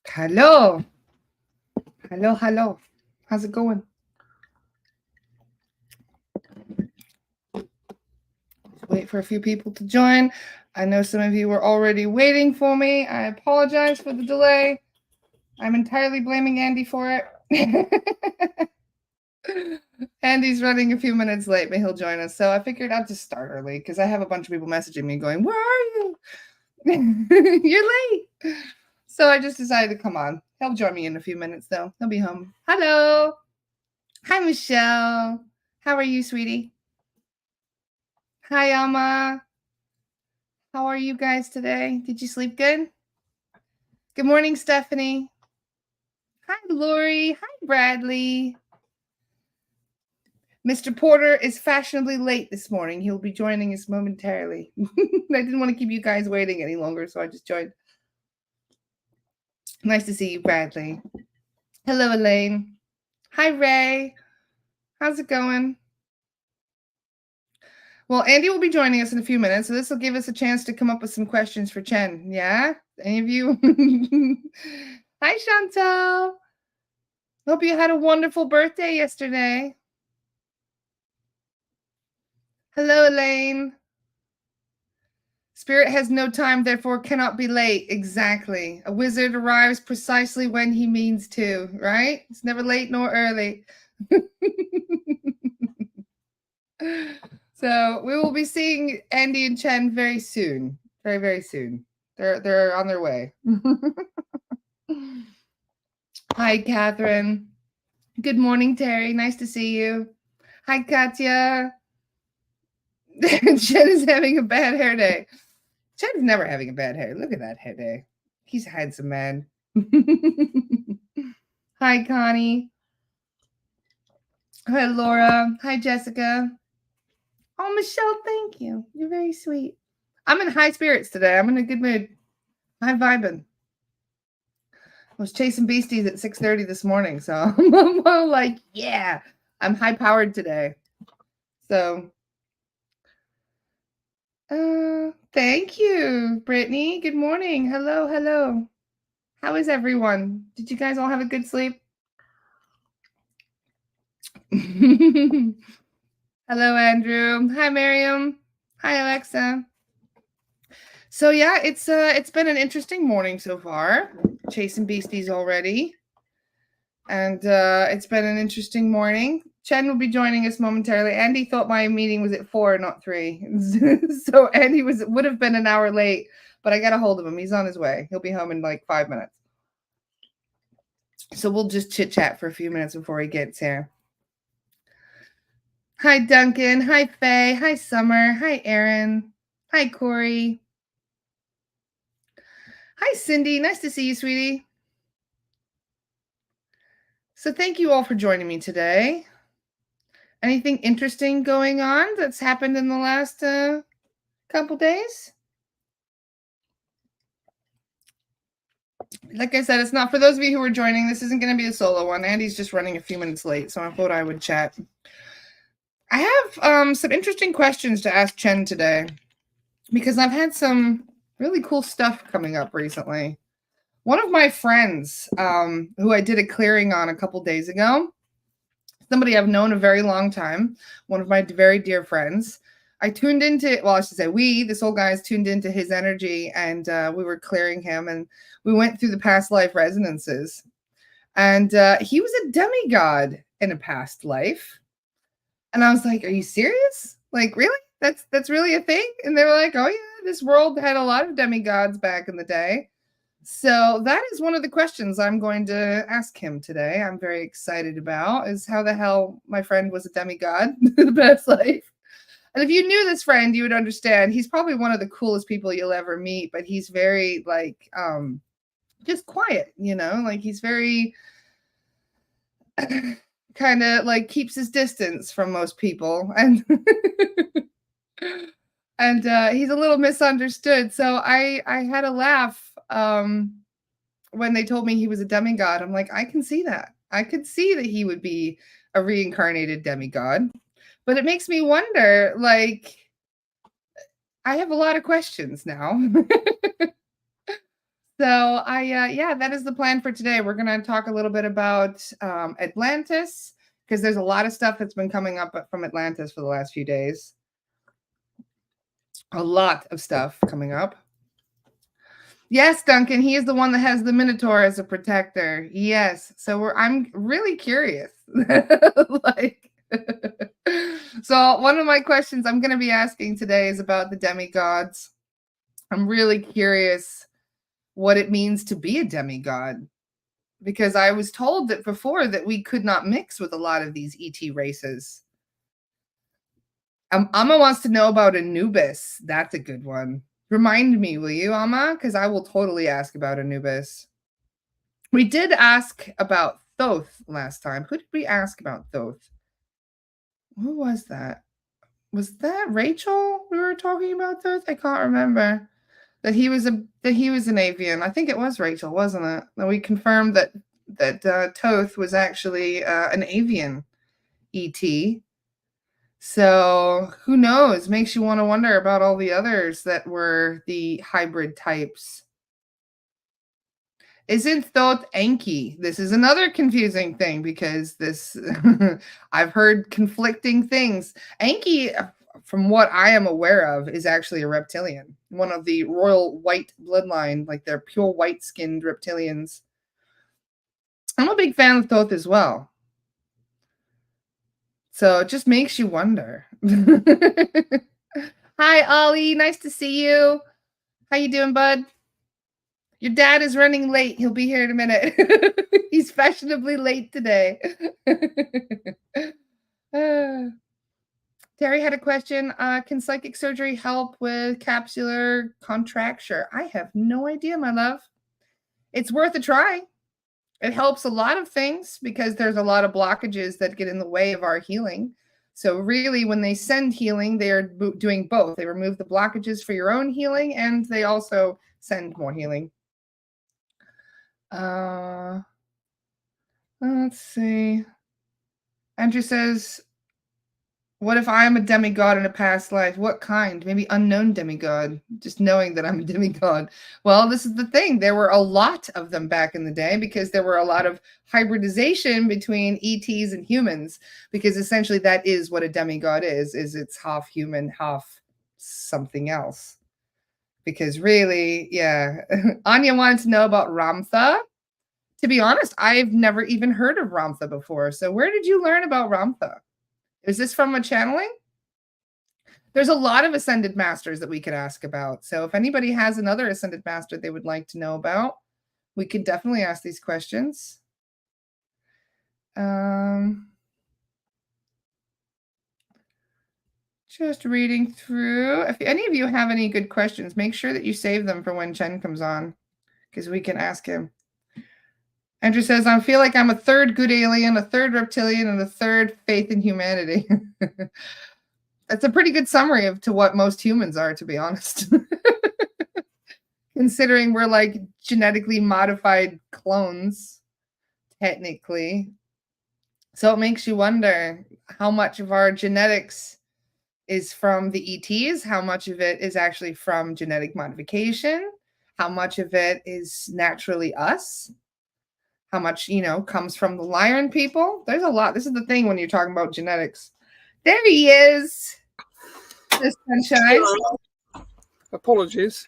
Hello. Hello, hello. How's it going? Wait for a few people to join. I know some of you were already waiting for me. I apologize for the delay. I'm entirely blaming Andy for it. Andy's running a few minutes late, but he'll join us. So I figured I'd just start early because I have a bunch of people messaging me going, "Where are you? You're late." So I just decided to come on. He'll join me in a few minutes, though. He'll be home. Hello. Hi, Michelle. How are you, sweetie? Hi, Alma. How are you guys today? Did you sleep good? Good morning, Stephanie. Hi, Lori. Hi, Bradley. Mr. Porter is fashionably late this morning. He'll be joining us momentarily. I didn't want to keep you guys waiting any longer, so I just joined. Nice to see you, Bradley. Hello, Elaine. Hi, Ray. How's it going? Well, Andy will be joining us in a few minutes, so this will give us a chance to come up with some questions for Chen. Yeah? Any of you? Hi, Chantal. Hope you had a wonderful birthday yesterday. Hello, Elaine. Spirit has no time, therefore cannot be late. Exactly. A wizard arrives precisely when he means to, right? It's never late nor early. So we will be seeing Andy and Chen very soon. Very, very soon. They're on their way. Hi, Catherine. Good morning, Terry. Nice to see you. Hi, Katya. Chen is having a bad hair day. Chen's never having a bad hair. Look at that hair day. He's a handsome man. Hi, Connie. Hi, Laura. Hi, Jessica. Oh, Michelle, thank you. You're very sweet. I'm in high spirits today. I'm in a good mood. I'm vibing. I was chasing beasties at 6:30 this morning, so I'm like, yeah, I'm high powered today. So, thank you, Brittany. Good morning. Hello, hello. How is everyone? Did you guys all have a good sleep? Hello, Andrew. Hi, Miriam. Hi, Alexa. So yeah, it's been an interesting morning so far. Chasing beasties already. And it's been an interesting morning. Chen will be joining us momentarily. Andy thought my meeting was at 4, not 3. So Andy would have been an hour late, but I got a hold of him. He's on his way. He'll be home in like 5 minutes. So we'll just chit chat for a few minutes before he gets here. Hi, Duncan. Hi, Faye. Hi, Summer. Hi, Aaron. Hi, Corey. Hi, Cindy. Nice to see you, sweetie. So thank you all for joining me today. Anything interesting going on that's happened in the last couple days? Like I said, it's not for those of you who are joining. This isn't going to be a solo one. Andy's just running a few minutes late, so I thought I would chat. I have some interesting questions to ask Chen today because I've had some really cool stuff coming up recently. One of my friends, who I did a clearing on a couple days ago, somebody I've known a very long time, one of my very dear friends. I tuned into, well, I should say this old guy's tuned into his energy, and we were clearing him, and we went through the past life resonances. And he was a demigod in a past life. And I was like, are you serious? Like, really? That's really a thing? And they were like, oh yeah, this world had a lot of demigods back in the day. So that is one of the questions I'm going to ask him today. I'm very excited about is how the hell my friend was a demigod in the past life. And if you knew this friend, you would understand. He's probably one of the coolest people you'll ever meet, but he's very like just quiet, like he's very kind of like keeps his distance from most people, and and he's a little misunderstood. So I had a laugh when they told me he was a demigod. I'm like, I can see that. I could see that he would be a reincarnated demigod. But it makes me wonder, like, I have a lot of questions now. So yeah, that is the plan for today. We're going to talk a little bit about Atlantis, because there's a lot of stuff that's been coming up from Atlantis for the last few days. A lot of stuff coming up. Yes, Duncan, he is the one that has the Minotaur as a protector. Yes. So I'm really curious. Like so one of my questions I'm going to be asking today is about the demigods. I'm really curious what it means to be a demigod, because I was told that before that we could not mix with a lot of these ET races. Amma wants to know about Anubis. That's a good one. Remind me, will you, Amma? Because I will totally ask about Anubis. We did ask about Thoth last time. Who did we ask about Thoth? Who was that? Was that Rachel we were talking about Thoth? I can't remember. That he was an avian. I think it was Rachel, wasn't it? That we confirmed that Thoth was actually an avian ET. So who knows? Makes you want to wonder about all the others that were the hybrid types. Isn't Thoth Enki? This is another confusing thing, because this I've heard conflicting things. Enki, from what I am aware of, is actually a reptilian, one of the royal white bloodline, like they're pure white-skinned reptilians. I'm a big fan of Thoth as well. So it just makes you wonder. Hi, Ollie. Nice to see you. How you doing, bud? Your dad is running late. He'll be here in a minute. He's fashionably late today. Terry had a question. Can psychic surgery help with capsular contracture? I have no idea, my love. It's worth a try. It helps a lot of things because there's a lot of blockages that get in the way of our healing. So really, when they send healing, they are doing both. They remove the blockages for your own healing, and they also send more healing. Let's see. Andrew says, what if I'm a demigod in a past life? What kind? Maybe unknown demigod, just knowing that I'm a demigod. Well, this is the thing. There were a lot of them back in the day, because there were a lot of hybridization between ETs and humans, because essentially that is what a demigod is it's half human, half something else. Because really, yeah. Anya wanted to know about Ramtha. To be honest, I've never even heard of Ramtha before. So where did you learn about Ramtha? Is this from a channeling? There's a lot of ascended masters that we could ask about. So if anybody has another ascended master they would like to know about, we could definitely ask these questions. Just reading through. If any of you have any good questions, make sure that you save them for when Chen comes on, because we can ask him. Andrew says, I feel like I'm a third good alien, a third reptilian, and a third faith in humanity. That's a pretty good summary of to what most humans are, to be honest. Considering we're like genetically modified clones, technically. So it makes you wonder how much of our genetics is from the ETs, how much of it is actually from genetic modification, how much of it is naturally us, how much, comes from the Lyran people. There's a lot. This is the thing when you're talking about genetics. There he is. The sunshine. Apologies.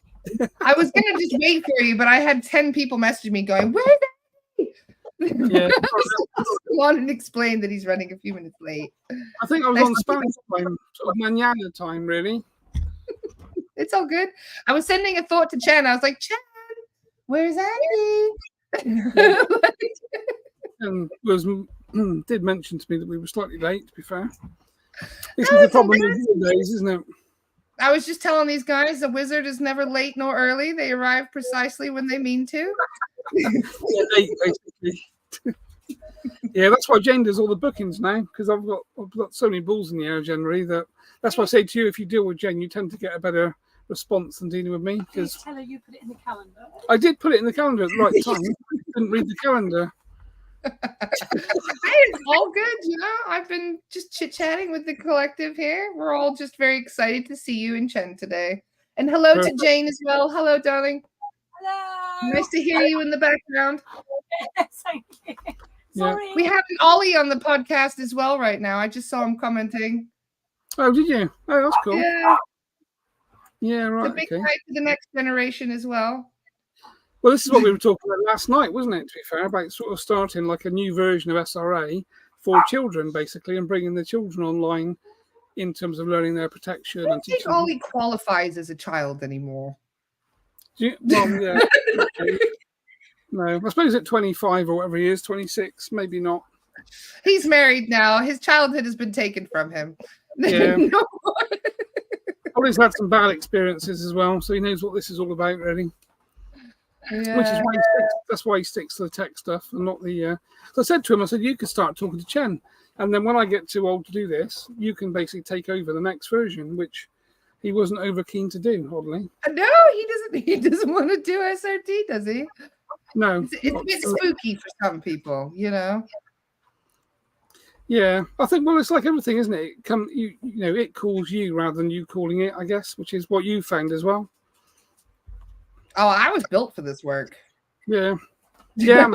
I was going to just wait for you, but I had 10 people messaging me going, where's he? Yeah. Go on and explain that he's running a few minutes late. I think I was on Spanish time, sort of manana time, really. It's all good. I was sending a thought to Chen. I was like, Chen, where's Andy? And did mention to me that we were slightly late, to be fair. This is the problem with these days, isn't it? I was just telling these guys, the wizard is never late nor early. They arrive precisely when they mean to. Yeah, late, basically. Yeah, that's why Jane does all the bookings now, because I've got so many balls in the air generally that's why I say to you, if you deal with Jane, you tend to get a better response than dealing with me. Because tell her you put it in the calendar. I did put it in the calendar at the right time. I didn't read the calendar. It's all good, I've been just chit-chatting with the collective here. We're all just very excited to see you and Chen today. And hello to Jane as well. Hello, darling. Hello. Nice to hear you in the background. Thank you. Yeah. Sorry. We have Ollie on the podcast as well right now. I just saw him commenting. Oh, did you? Oh, that's cool. Yeah, Yeah, it's a right. big Okay. hi to the next generation as well. Well, this is what we were talking about last night, wasn't it? To be fair, about sort of starting like a new version of SRA for children, basically, and bringing the children online in terms of learning their protection I and don't think teaching them. Ollie qualifies as a child anymore. Well, yeah. No, I suppose at 25 or whatever he is, 26, maybe not. He's married now. His childhood has been taken from him. Yeah. No. Ollie's had some bad experiences as well, so he knows what this is all about, really. Yeah. Which is why that's why he sticks to the tech stuff and not the. So I said to him, I said, you could start talking to Chen, and then when I get too old to do this, you can basically take over the next version, which he wasn't over keen to do, oddly. No, he doesn't. He doesn't want to do SRT, does he? No, It's a bit spooky for some people, you know. Yeah, I think it's like everything, isn't it? It calls you rather than you calling it, I guess, which is what you found as well. Oh, I was built for this work. Yeah, yeah,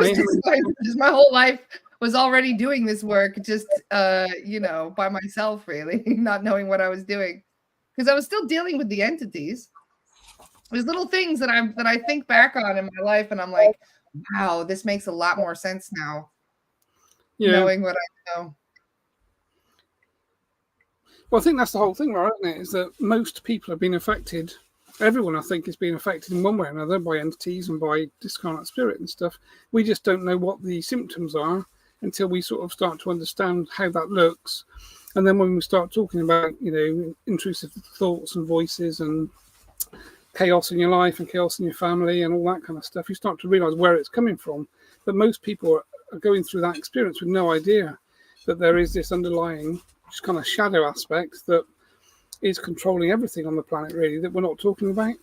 just my whole life was already doing this work, just by myself, really, not knowing what I was doing, because I was still dealing with the entities. There's little things that I think back on in my life, and I'm like, wow, this makes a lot more sense now. Yeah. Knowing what I know. Well, I think that's the whole thing, right, isn't it? Is that most people have been affected. Everyone, I think, has been affected in one way or another by entities and by discarnate spirit and stuff. We just don't know what the symptoms are until we sort of start to understand how that looks. And then when we start talking about, intrusive thoughts and voices and chaos in your life and chaos in your family and all that kind of stuff, you start to realize where it's coming from. But most people are going through that experience with no idea that there is this underlying just kind of shadow aspect that is controlling everything on the planet, really, that we're not talking about.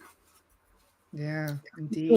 Yeah, indeed.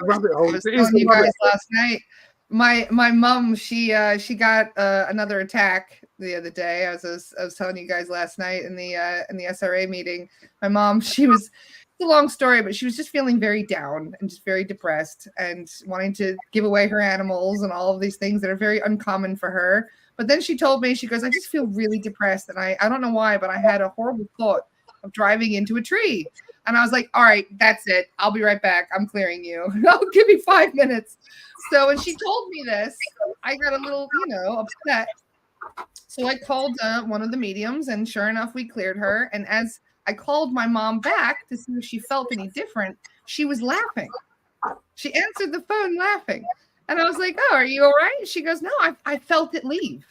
Rabbit hole. I was telling you guys last night. My mom, she got another attack the other day. I was telling you guys last night in the SRA meeting. My mom, it's a long story, but she was just feeling very down and just very depressed and wanting to give away her animals and all of these things that are very uncommon for her. But then she told me, she goes, I just feel really depressed. And I don't know why, but I had a horrible thought of driving into a tree. And I was like, all right, that's it. I'll be right back. I'm clearing you. I'll give me 5 minutes. So when she told me this, I got a little, upset. So I called one of the mediums, and sure enough, we cleared her. And as I called my mom back to see if she felt any different, she was laughing. She answered the phone laughing. And I was like, oh, are you all right? She goes, no, I felt it leave.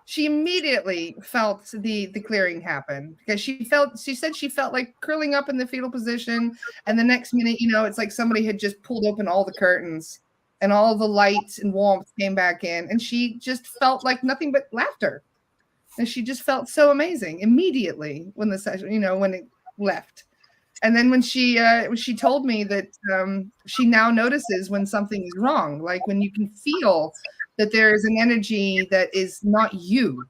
She immediately felt the clearing happen because she said she felt like curling up in the fetal position. And the next minute, it's like somebody had just pulled open all the curtains and all the light and warmth came back in. And she just felt like nothing but laughter. And she just felt so amazing immediately when the session, when it left. And then when she told me that she now notices when something is wrong, like when you can feel that there is an energy that is not you,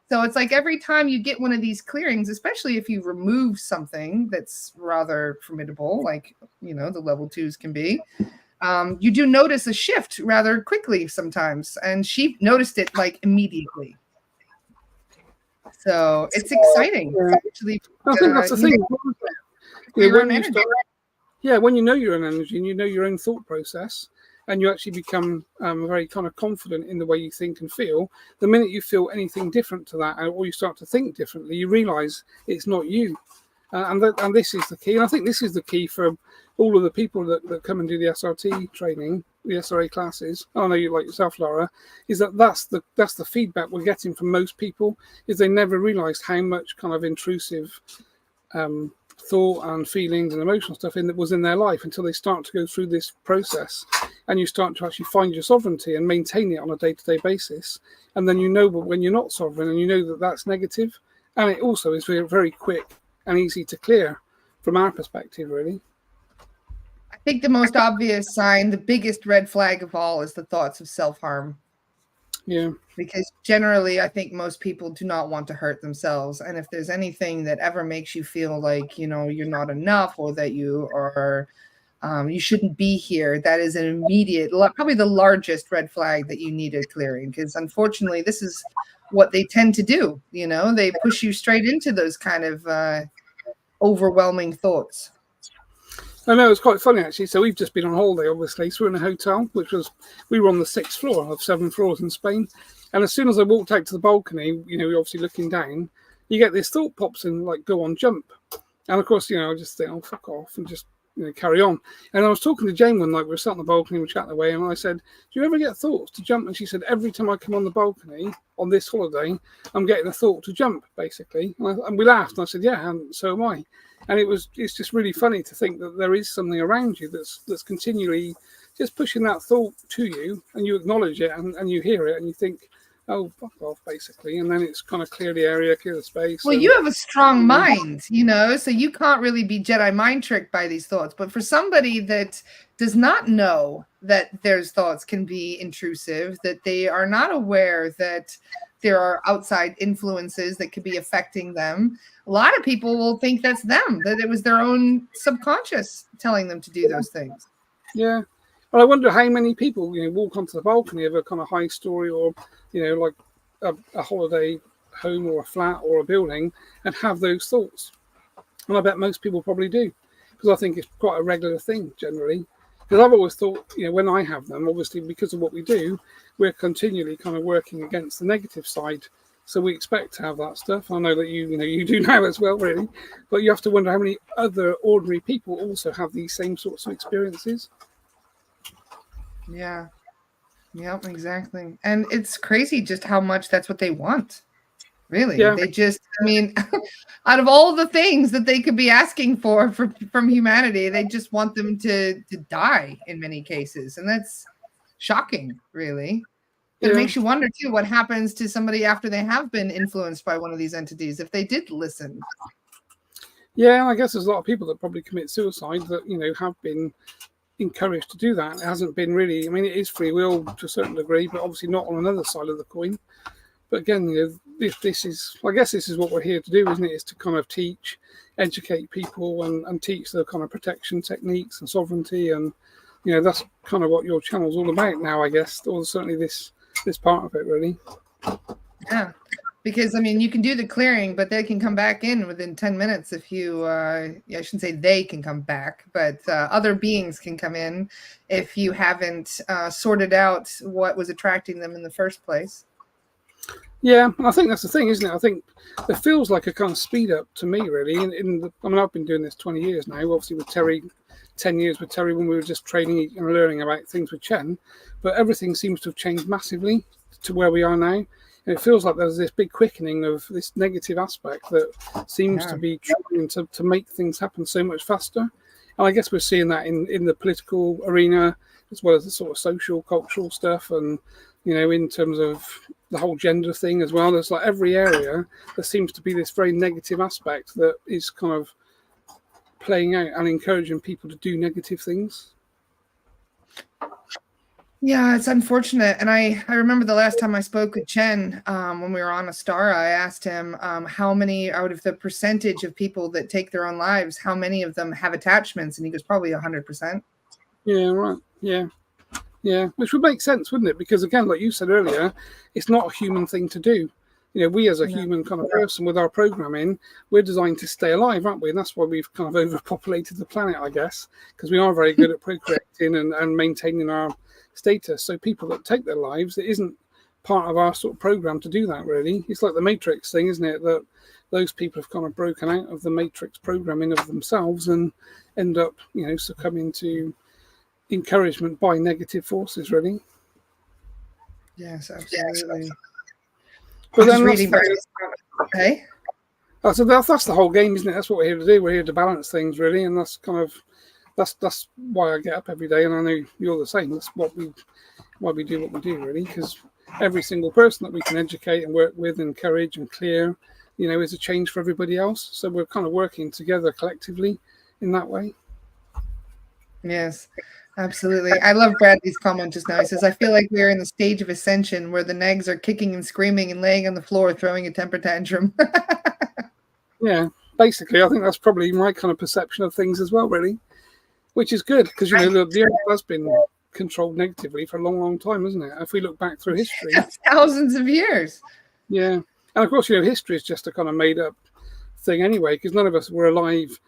So it's like every time you get one of these clearings, especially if you remove something that's rather formidable, like, the level 2s can be, you do notice a shift rather quickly sometimes. And she noticed it like immediately. So it's exciting. Actually, I think that's the thing. When you know your own energy and you know your own thought process, and you actually become very kind of confident in the way you think and feel, the minute you feel anything different to that, or you start to think differently, you realize it's not you. And this is the key. And I think this is the key for all of the people that come and do the SRT training, the SRA classes. I know you like yourself, Laura, is that's the feedback we're getting from most people, is they never realized how much kind of intrusive thought and feelings and emotional stuff that was in their life until they start to go through this process, and you start to actually find your sovereignty and maintain it on a day-to-day basis. And then when you're not sovereign, and you know that that's negative, and it also is very, very quick and easy to clear from our perspective, really. I think the most obvious sign, the biggest red flag of all, is the thoughts of self-harm. Yeah. Because generally, I think most people do not want to hurt themselves. And if there's anything that ever makes you feel like, you're not enough, or that you are You shouldn't be here. That is an immediate, probably the largest red flag that you needed clearing, because unfortunately, this is what they tend to do. You know, they push you straight into those kind of overwhelming thoughts. I know, it's quite funny actually. So we've just been on holiday, obviously. So we're in a hotel, we were on the 6th floor of 7 floors in Spain. And as soon as I walked out to the balcony, you know, you're obviously looking down, you get this thought pops in, like, go on, jump. And of course, you know, I just think, oh, fuck off, and just, you know, carry on. And I was talking to Jane one night, we were sat on the balcony, we were chatting away, and I said, do you ever get thoughts to jump? And she said, every time I come on the balcony on this holiday, I'm getting a thought to jump, basically. And we laughed, and I said, yeah, and so am I. And it's just really funny to think that there is something around you that's continually just pushing that thought to you, and you acknowledge it, and you hear it, and you think, oh, fuck off, basically. And then it's kind of clear the area, clear the space. Well, you have a strong mind, you know, so you can't really be Jedi mind tricked by these thoughts. But for somebody that does not know that their thoughts can be intrusive, that they are not aware that there are outside influences that could be affecting them, a lot of people will think that's them, that it was their own subconscious telling them to do those things. Yeah. Well, I wonder how many people, you know, walk onto the balcony of a kind of high story or, you know, like a holiday home or a flat or a building and have those thoughts. And I bet most people probably do, because I think it's quite a regular thing generally. Because I've always thought, you know, when I have them, obviously because of what we do, we're continually kind of working against the negative side. So we expect to have that stuff. I know that you do now as well, really. But you have to wonder how many other ordinary people also have these same sorts of experiences. Yeah. Yep, exactly. And it's crazy just how much that's what they want. Really. Yeah. They just, I mean, out of all the things that they could be asking for from humanity, they just want them to die in many cases. And that's shocking, really. But Yeah. it makes you wonder too what happens to somebody after they have been influenced by one of these entities if they did listen. Yeah, I guess there's a lot of people that probably commit suicide that, you know, have been encouraged to do that. It hasn't been really, I mean, it is free will to a certain degree, but obviously not on another side of the coin. But again, you know, this is, I guess this is what we're here to do, isn't it? Is to kind of teach, educate people and teach the kind of protection techniques and sovereignty. And, you know, that's kind of what your channel's all about now, I guess, or certainly this part of it, really. Yeah. Because, I mean, you can do the clearing, but they can come back in within 10 minutes if you, I shouldn't say they can come back, but other beings can come in if you haven't sorted out what was attracting them in the first place. Yeah, I think that's the thing, isn't it? I think it feels like a kind of speed up to me, really. I mean, I've been doing this 20 years now, obviously with Terry, 10 years with Terry when we were just training and learning about things with Chen, but everything seems to have changed massively to where we are now. And it feels like there's this big quickening of this negative aspect that seems to be trying to make things happen so much faster. And I guess we're seeing that in the political arena as well as the sort of social, cultural stuff. And, you know, in terms of the whole gender thing as well, there's like every area, there seems to be this very negative aspect that is kind of playing out and encouraging people to do negative things. Yeah, it's unfortunate. And I remember the last time I spoke with Chen, when we were on Astara, I asked him how many out of the percentage of people that take their own lives, how many of them have attachments? And he goes, probably 100%. Yeah, right. Yeah. Yeah, which would make sense, wouldn't it? Because again, like you said earlier, it's not a human thing to do. You know, we as a human kind of person with our programming, we're designed to stay alive, aren't we? And that's why we've kind of overpopulated the planet, I guess, because we are very good at procreating and maintaining our status. So people that take their lives, it isn't part of our sort of program to do that, really. It's like the Matrix thing, isn't it? That those people have kind of broken out of the Matrix programming of themselves and end up, you know, succumbing to encouragement by negative forces, really. Yes, absolutely. But then okay. So that's the whole game, isn't it? That's what we're here to do. We're here to balance things, really, and that's kind of that's why I get up every day, and I know you're the same. That's why we do what we do, really, because every single person that we can educate and work with, encourage and clear, you know, is a change for everybody else. So we're kind of working together collectively in that way. Yes, absolutely. I love Bradley's comment just now. He says, I feel like we're in the stage of ascension where the negs are kicking and screaming and laying on the floor, throwing a temper tantrum. Yeah, basically, I think that's probably my kind of perception of things as well, really. which is good because the Earth has been controlled negatively for a long, long time, isn't it? If we look back through history, thousands of years. Yeah, and of course, history is just a kind of made-up thing anyway, because none of us were alive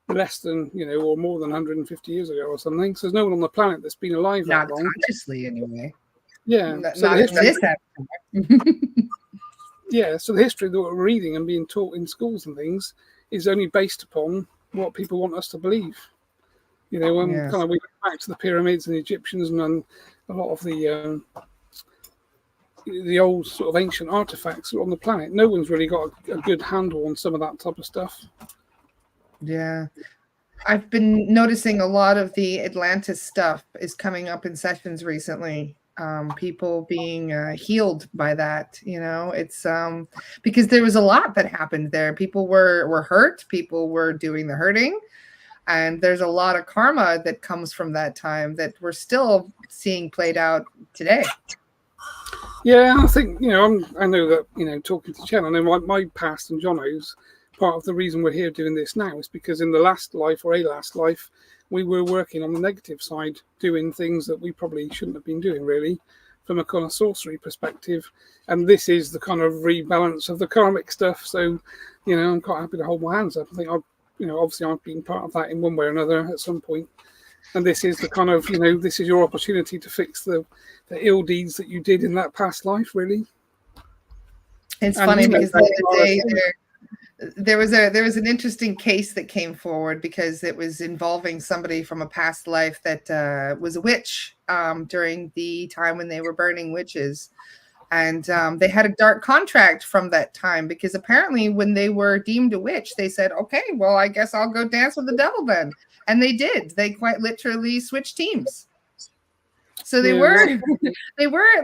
less than or more than 150 years ago or something. So there's no one on the planet that's been alive Not that long. consciously, anyway. Yeah, so not the history, in this yeah, so the history that we're reading and being taught in schools and things is only based upon what people want us to believe. When Yes. kind of we go back to the pyramids and the Egyptians and a lot of the old sort of ancient artifacts on the planet, no one's really got a good handle on some of that type of stuff. Yeah. I've been noticing a lot of the Atlantis stuff is coming up in sessions recently. People being healed by that, it's because there was a lot that happened there. People were hurt, people were doing the hurting, and there's a lot of karma that comes from that time that we're still seeing played out today. Yeah, I think I know that talking to Chen, I know my past and Jono's part of the reason we're here doing this now is because in the last life we were working on the negative side, doing things that we probably shouldn't have been doing really from a kind of sorcery perspective, and this is the kind of rebalance of the karmic stuff. So I'm quite happy to hold my hands up. I think obviously I've been part of that in one way or another at some point. And this is the kind of, this is your opportunity to fix the ill deeds that you did in that past life, really. It's funny because the other day there was an interesting case that came forward because it was involving somebody from a past life that was a witch during the time when they were burning witches. And they had a dark contract from that time because apparently when they were deemed a witch, they said, okay, well, I guess I'll go dance with the devil then. And they did. They quite literally switched teams. So they were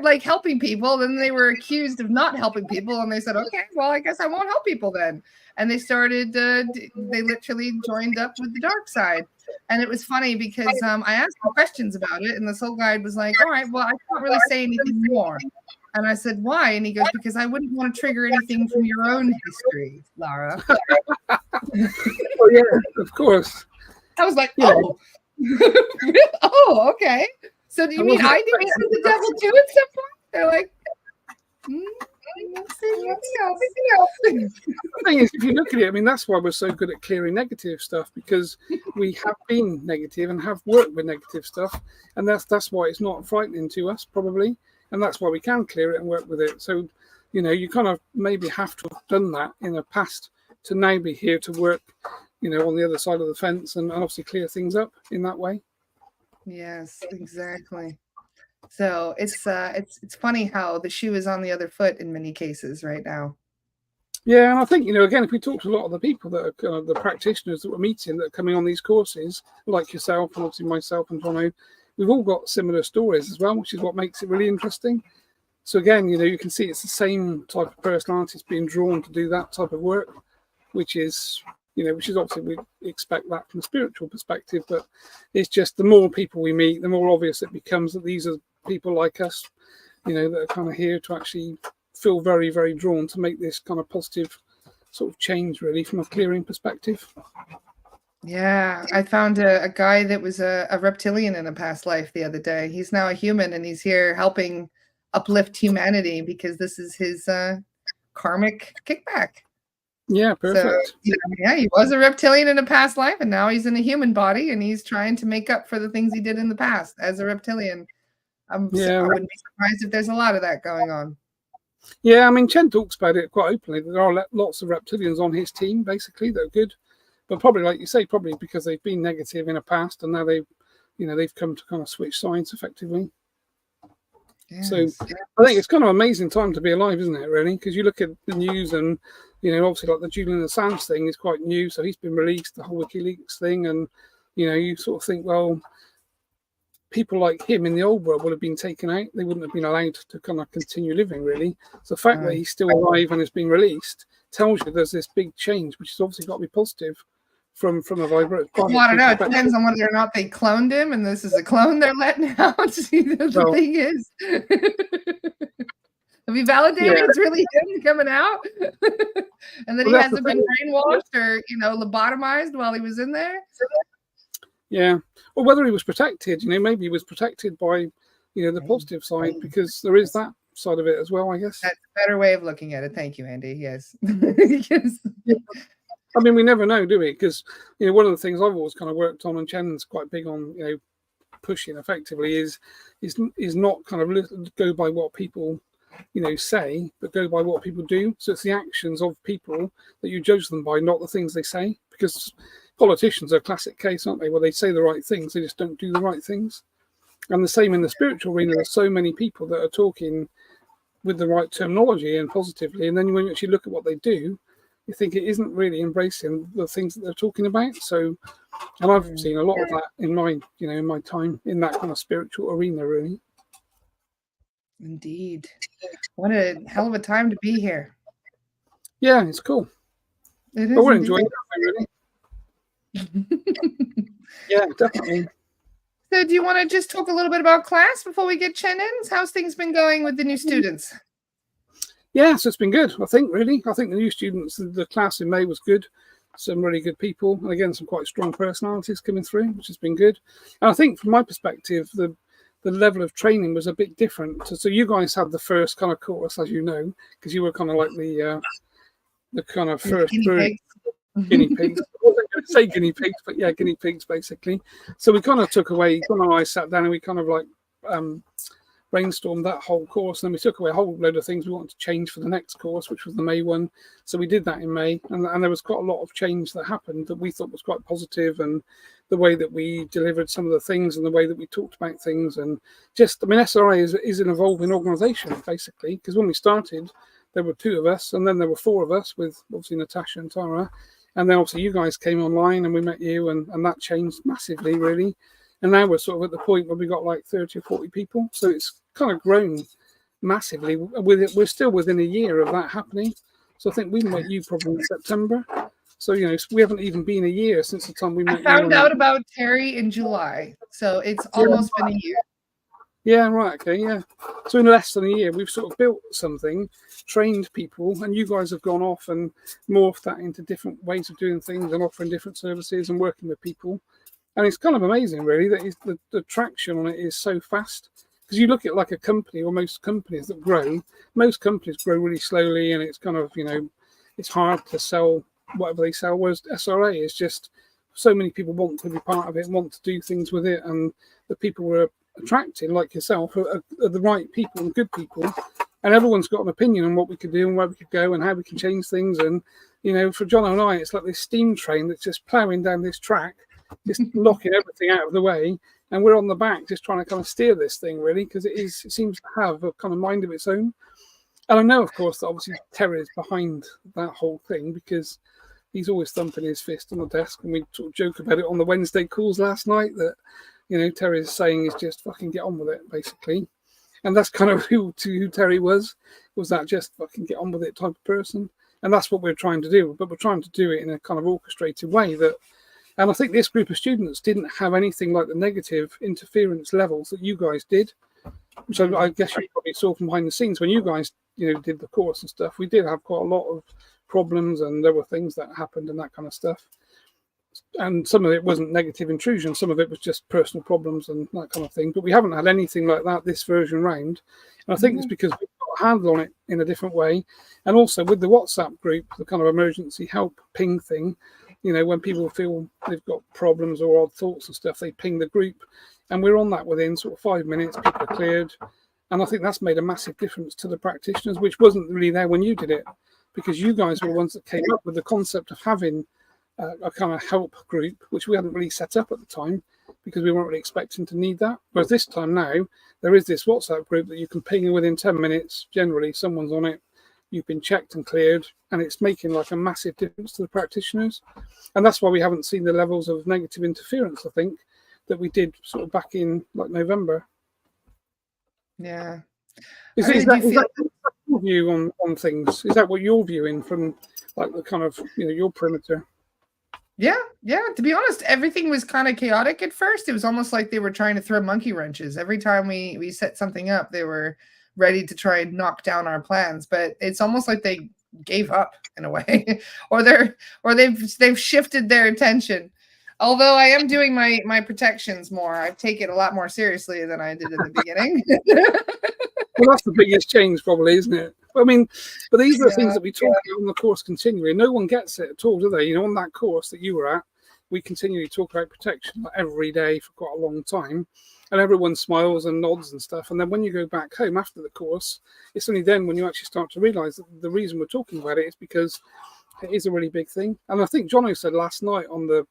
like helping people, then they were accused of not helping people, and they said, okay, well, I guess I won't help people then. And they started, they literally joined up with the dark side. And it was funny because I asked them questions about it, and the soul guide was like, all right, well, I can't really say anything more. And I said, why? And he goes, because I wouldn't want to trigger anything from your own history, Lara. Oh, yeah, of course. I was like, oh, oh, okay. So do you mean I did it with the devil too at some point? They're like, the thing is, if you look at it, I mean, that's why we're so good at clearing negative stuff, because we have been negative and have worked with negative stuff, and that's why it's not frightening to us, probably, and that's why we can clear it and work with it. So, you kind of maybe have to have done that in the past to now be here to work, on the other side of the fence and obviously clear things up in that way. Yes, exactly. So it's funny how the shoe is on the other foot in many cases right now. Yeah, and I think again, if we talk to a lot of the people that are kind of the practitioners that we're meeting that are coming on these courses, like yourself and obviously myself and Jono, we've all got similar stories as well, which is what makes it really interesting. So again, you can see it's the same type of personalities being drawn to do that type of work, which is obviously we expect that from a spiritual perspective, but it's just the more people we meet, the more obvious it becomes that these are people like us, that are kind of here to actually feel very, very drawn to make this kind of positive sort of change, really, from a clearing perspective. Yeah, I found a guy that was a reptilian in a past life the other day. He's now a human, and he's here helping uplift humanity because this is his karmic kickback. Yeah, perfect. So, yeah, he was a reptilian in a past life, and now he's in a human body, and he's trying to make up for the things he did in the past as a reptilian. I wouldn't be surprised if there's a lot of that going on. Yeah, I mean, Chen talks about it quite openly. There are lots of reptilians on his team, basically, that are good. But probably, like you say, probably because they've been negative in the past, and now they've come to kind of switch sides effectively. Yes. So I think it's kind of an amazing time to be alive, isn't it, really? Because you look at the news and, obviously like the Julian Assange thing is quite new. So he's been released, the whole WikiLeaks thing. And, you sort of think, well, people like him in the old world would have been taken out. They wouldn't have been allowed to kind of continue living, really. So the fact that he's still alive and has been released tells you there's this big change, which has obviously got to be positive from a vibrant. Well, I don't know. It depends on whether or not they cloned him, and this is a clone they're letting out. The thing is, have you validated it's really him coming out, and that he hasn't been brainwashed or lobotomized while he was in there? Yeah. Or whether he was protected, maybe he was protected by, the positive side, because there is that side of it as well, I guess. That's a better way of looking at it. Thank you, Andy. Yes. Yes. I mean, we never know, do we? Because, one of the things I've always kind of worked on, and Chen's quite big on, pushing effectively, is not kind of go by what people, say, but go by what people do. So it's the actions of people that you judge them by, not the things they say. Because politicians are a classic case, aren't they? Where they say the right things, they just don't do the right things. And the same in the spiritual arena. There's so many people that are talking with the right terminology and positively, and then when you actually look at what they do, you think it isn't really embracing the things that they're talking about. So, and I've seen a lot of that in my, in my time in that kind of spiritual arena, really. Indeed. What a hell of a time to be here. Yeah, it's cool. It is. But we're enjoying it, really. Yeah, definitely. So do you want to just talk a little bit about class before we get Chen in? How's things been going with the new students? Yeah, so it's been good, I think, really. I think the new students, the class in May was good. Some really good people. And again, some quite strong personalities coming through, which has been good. And I think from my perspective, the level of training was a bit different. So you guys had the first kind of course, as you know, because you were kind of like the kind of first guinea pigs. I wasn't going to say guinea pigs, but yeah, guinea pigs, basically. So we kind of took away, John and I sat down and we kind of like brainstormed that whole course, and then we took away a whole load of things we wanted to change for the next course, which was the May one. So we did that in May, and there was quite a lot of change that happened that we thought was quite positive, and the way that we delivered some of the things and the way that we talked about things, and just, I mean, SRA is an evolving organisation, basically, because when we started, there were 2 of us, and then there were 4 of us with obviously Natasha and Tara, and then obviously you guys came online and we met you, and that changed massively, really. And now we're sort of at the point where we got like 30 or 40 people. So it's kind of grown massively. We're still within a year of that happening. So I think we met you probably in September. So, we haven't even been a year since the time we met. I found out about Terry in July. So it's almost been a year. Yeah, right. Okay. Yeah. So in less than a year, we've sort of built something, trained people, and you guys have gone off and morphed that into different ways of doing things and offering different services and working with people. And it's kind of amazing, really, that the traction on it is so fast. Because you look at like a company, or most companies that grow, most companies grow really slowly, and it's kind of, it's hard to sell whatever they sell. Whereas SRA is just so many people want to be part of it and want to do things with it, and the people we're attracting, like yourself, are the right people and good people. And everyone's got an opinion on what we could do and where we could go and how we can change things. And, for John and I, it's like this steam train that's just ploughing down this track, just knocking everything out of the way, and we're on the back just trying to kind of steer this thing, really, because it seems to have a kind of mind of its own. And I know, of course, that obviously Terry is behind that whole thing, because he's always thumping his fist on the desk, and we sort of joke about it on the Wednesday calls last night that Terry's saying is just fucking get on with it, basically. And that's kind of who Terry was that just fucking get on with it type of person. And that's what we're trying to do, but we're trying to do it in a kind of orchestrated way and I think this group of students didn't have anything like the negative interference levels that you guys did, which I guess you probably saw from behind the scenes when you guys, did the course and stuff. We did have quite a lot of problems, and there were things that happened and that kind of stuff. And some of it wasn't negative intrusion, some of it was just personal problems and that kind of thing. But we haven't had anything like that this version round. And I think it's because we've got a handle on it in a different way. And also with the WhatsApp group, the kind of emergency help ping thing, when people feel they've got problems or odd thoughts and stuff, they ping the group. And we're on that within sort of 5 minutes, people are cleared. And I think that's made a massive difference to the practitioners, which wasn't really there when you did it, because you guys were the ones that came up with the concept of having a kind of help group, which we hadn't really set up at the time because we weren't really expecting to need that. Whereas this time now, there is this WhatsApp group that you can ping in within 10 minutes. Generally, someone's on it. You've been checked and cleared, and it's making like a massive difference to the practitioners. And that's why we haven't seen the levels of negative interference, I think, that we did sort of back in like November. Yeah. Is that your view on things? Is that what you're viewing from like the kind of, your perimeter? Yeah. To be honest, everything was kind of chaotic at first. It was almost like they were trying to throw monkey wrenches. Every time we set something up, they were ready to try and knock down our plans. But it's almost like they gave up in a way, or they've shifted their attention. Although I am doing my protections more. I take it a lot more seriously than I did in the beginning. Well, that's the biggest change, probably, isn't it? I mean, but these are the things Yeah, that we talk about on the course continually. No one gets it at all, do they? You know, on that course that you were at, we continually talk about protection like, every day for quite a long time, and everyone smiles and nods and stuff. And then when you go back home after the course, it's only then when you actually start to realise that the reason we're talking about it is because it is a really big thing. And I think Jono said last night on the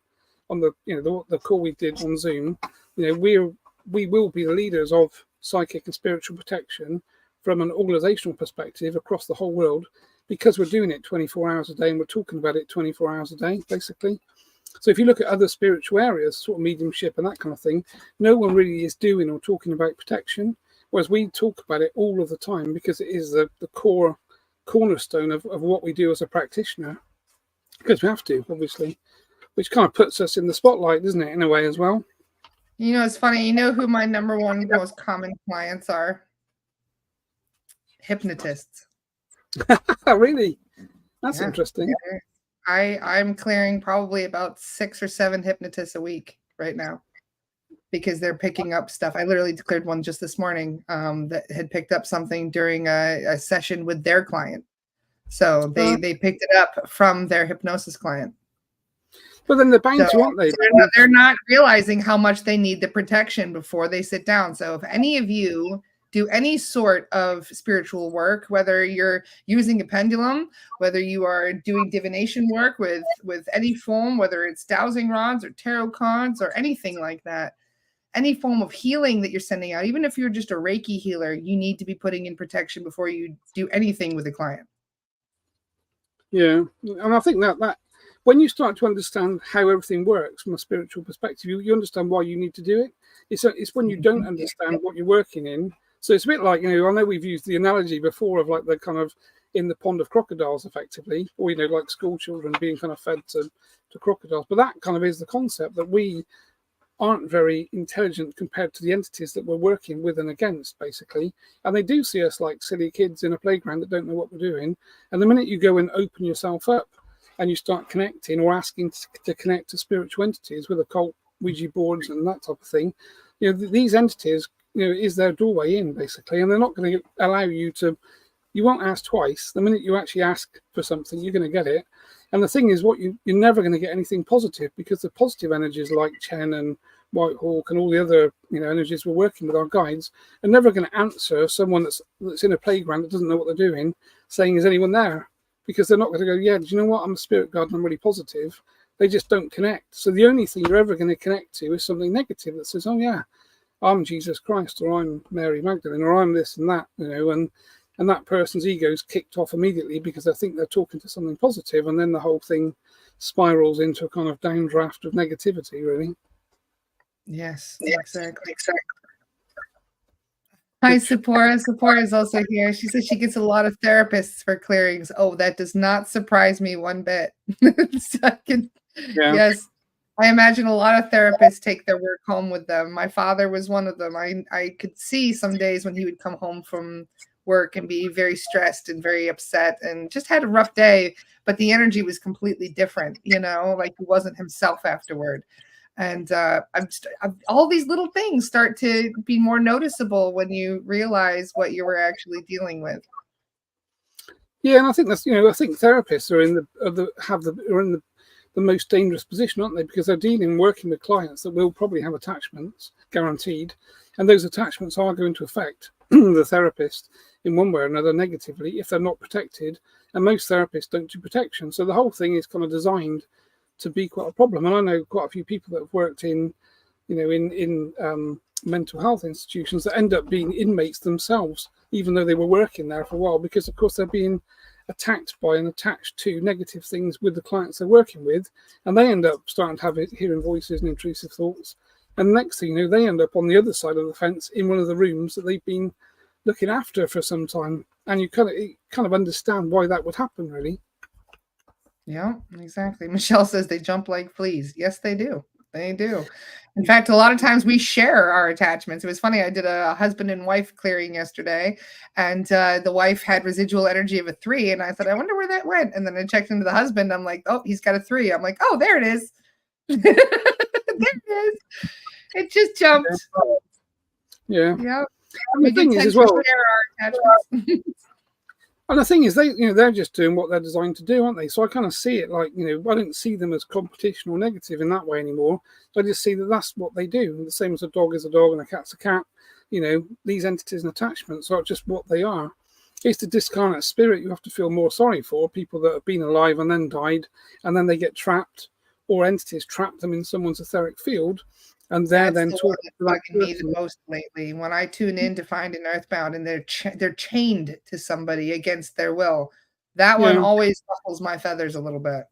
the call we did on Zoom, you know, we will be the leaders of psychic and spiritual protection from an organizational perspective across the whole world, because we're doing it 24 hours a day and we're talking about it 24 hours a day, basically. So if you look at other spiritual areas, sort of mediumship and that kind of thing, no one really is doing or talking about protection, whereas we talk about it all of the time because it is the cornerstone of what we do as a practitioner, because we have to, obviously, which kind of puts us in the spotlight, doesn't it, in a way as well? You know, it's funny. You know who my number one most common clients are? Hypnotists. Really? That's Yeah. interesting. I'm clearing probably about 6 or 7 hypnotists a week right now because they're picking up stuff. I literally cleared one just this morning that had picked up something during a session with their client. So they picked it up from their hypnosis client. But then they're bound to, aren't they? They're not realizing how much they need the protection before they sit down. So if any of you do any sort of spiritual work, whether you're using a pendulum, whether you are doing divination work with any form, whether it's dowsing rods or tarot cards or anything like that, any form of healing that you're sending out, even if you're just a Reiki healer, you need to be putting in protection before you do anything with a client. Yeah, and I think that when you start to understand how everything works from a spiritual perspective, you understand why you need to do it. It's when you don't understand what you're working in. So it's a bit like, I know we've used the analogy before of like the kind of in the pond of crocodiles, effectively, or, like school children being kind of fed to crocodiles. But that kind of is the concept that we aren't very intelligent compared to the entities that we're working with and against, basically. And they do see us like silly kids in a playground that don't know what we're doing. And the minute you go and open yourself up and you start connecting or asking to connect to spiritual entities with occult Ouija boards and that type of thing, these entities, is their doorway in, basically. And they're not going to allow you won't ask twice. The minute you actually ask for something, you're going to get it. And the thing is, you're never going to get anything positive, because the positive energies like Chen and White Hawk and all the other energies we're working with, our guides, are never going to answer someone that's in a playground that doesn't know what they're doing, saying, is anyone there? Because they're not going to go, yeah, do you know what? I'm a spirit guide and I'm really positive. They just don't connect. So the only thing you're ever going to connect to is something negative that says, oh yeah, I'm Jesus Christ, or I'm Mary Magdalene, or I'm this and that, and that person's ego is kicked off immediately because they think they're talking to something positive, and then the whole thing spirals into a kind of downdraft of negativity, really. Yes, exactly. Hi, Sephora. Sephora is also here. She says she gets a lot of therapists for clearings. Oh, that does not surprise me one bit. Yes, I imagine a lot of therapists take their work home with them. My father was one of them. I could see some days when he would come home from work and be very stressed and very upset and just had a rough day, but the energy was completely different, like he wasn't himself afterward. And all these little things start to be more noticeable when you realize what you were actually dealing with. Yeah, and I think that's I think therapists are in the most dangerous position, aren't they? Because they're working with clients that will probably have attachments, guaranteed, and those attachments are going to affect the therapist in one way or another negatively if they're not protected. And most therapists don't do protection, so the whole thing is kind of designed to be quite a problem. And I know quite a few people that have worked in mental health institutions that end up being inmates themselves, even though they were working there for a while, because of course they're being attacked by and attached to negative things with the clients they're working with, and they end up starting to have hearing voices and intrusive thoughts. And next thing you know, they end up on the other side of the fence in one of the rooms that they've been looking after for some time. And you kind of understand why that would happen, really. Yeah, exactly. Michelle says they jump like fleas. Yes, they do. They do. In fact, a lot of times we share our attachments. It was funny. I did a husband and wife clearing yesterday, and the wife had residual energy of a 3. And I thought, I wonder where that went. And then I checked into the husband. I'm like, oh, he's got a 3. I'm like, oh, there it is. There it is. It just jumped. Yeah. Yeah. And the thing is as well, our attachments. and the thing is, they're just doing what they're designed to do, aren't they? So I kind of see it like, I don't see them as competition or negative in that way anymore. I just see that that's what they do. And the same as a dog is a dog and a cat's a cat. These entities and attachments are just what they are. It's the discarnate spirit you have to feel more sorry for, people that have been alive and then died, and then they get trapped, or entities trap them in someone's etheric field. And they're then talking to that me the most lately. When I tune in to find an earthbound and they're chained to somebody against their will, that one always ruffles my feathers a little bit.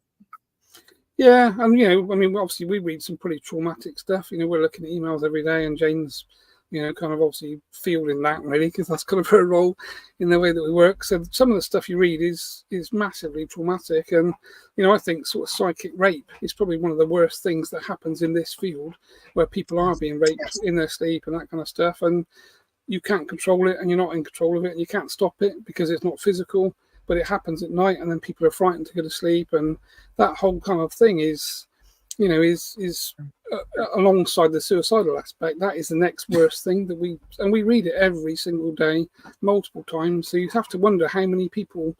Yeah, and obviously we read some pretty traumatic stuff. We're looking at emails every day, and Jane's, kind of obviously fielding that really, because that's kind of her role in the way that we work. So some of the stuff you read is massively traumatic, and I think sort of psychic rape is probably one of the worst things that happens in this field, where people are being raped in their sleep and that kind of stuff, and you can't control it, and you're not in control of it, and you can't stop it because it's not physical, but it happens at night, and then people are frightened to go to sleep, and that whole kind of thing is alongside the suicidal aspect, that is the next worst thing that we read it every single day, multiple times. So you have to wonder how many people,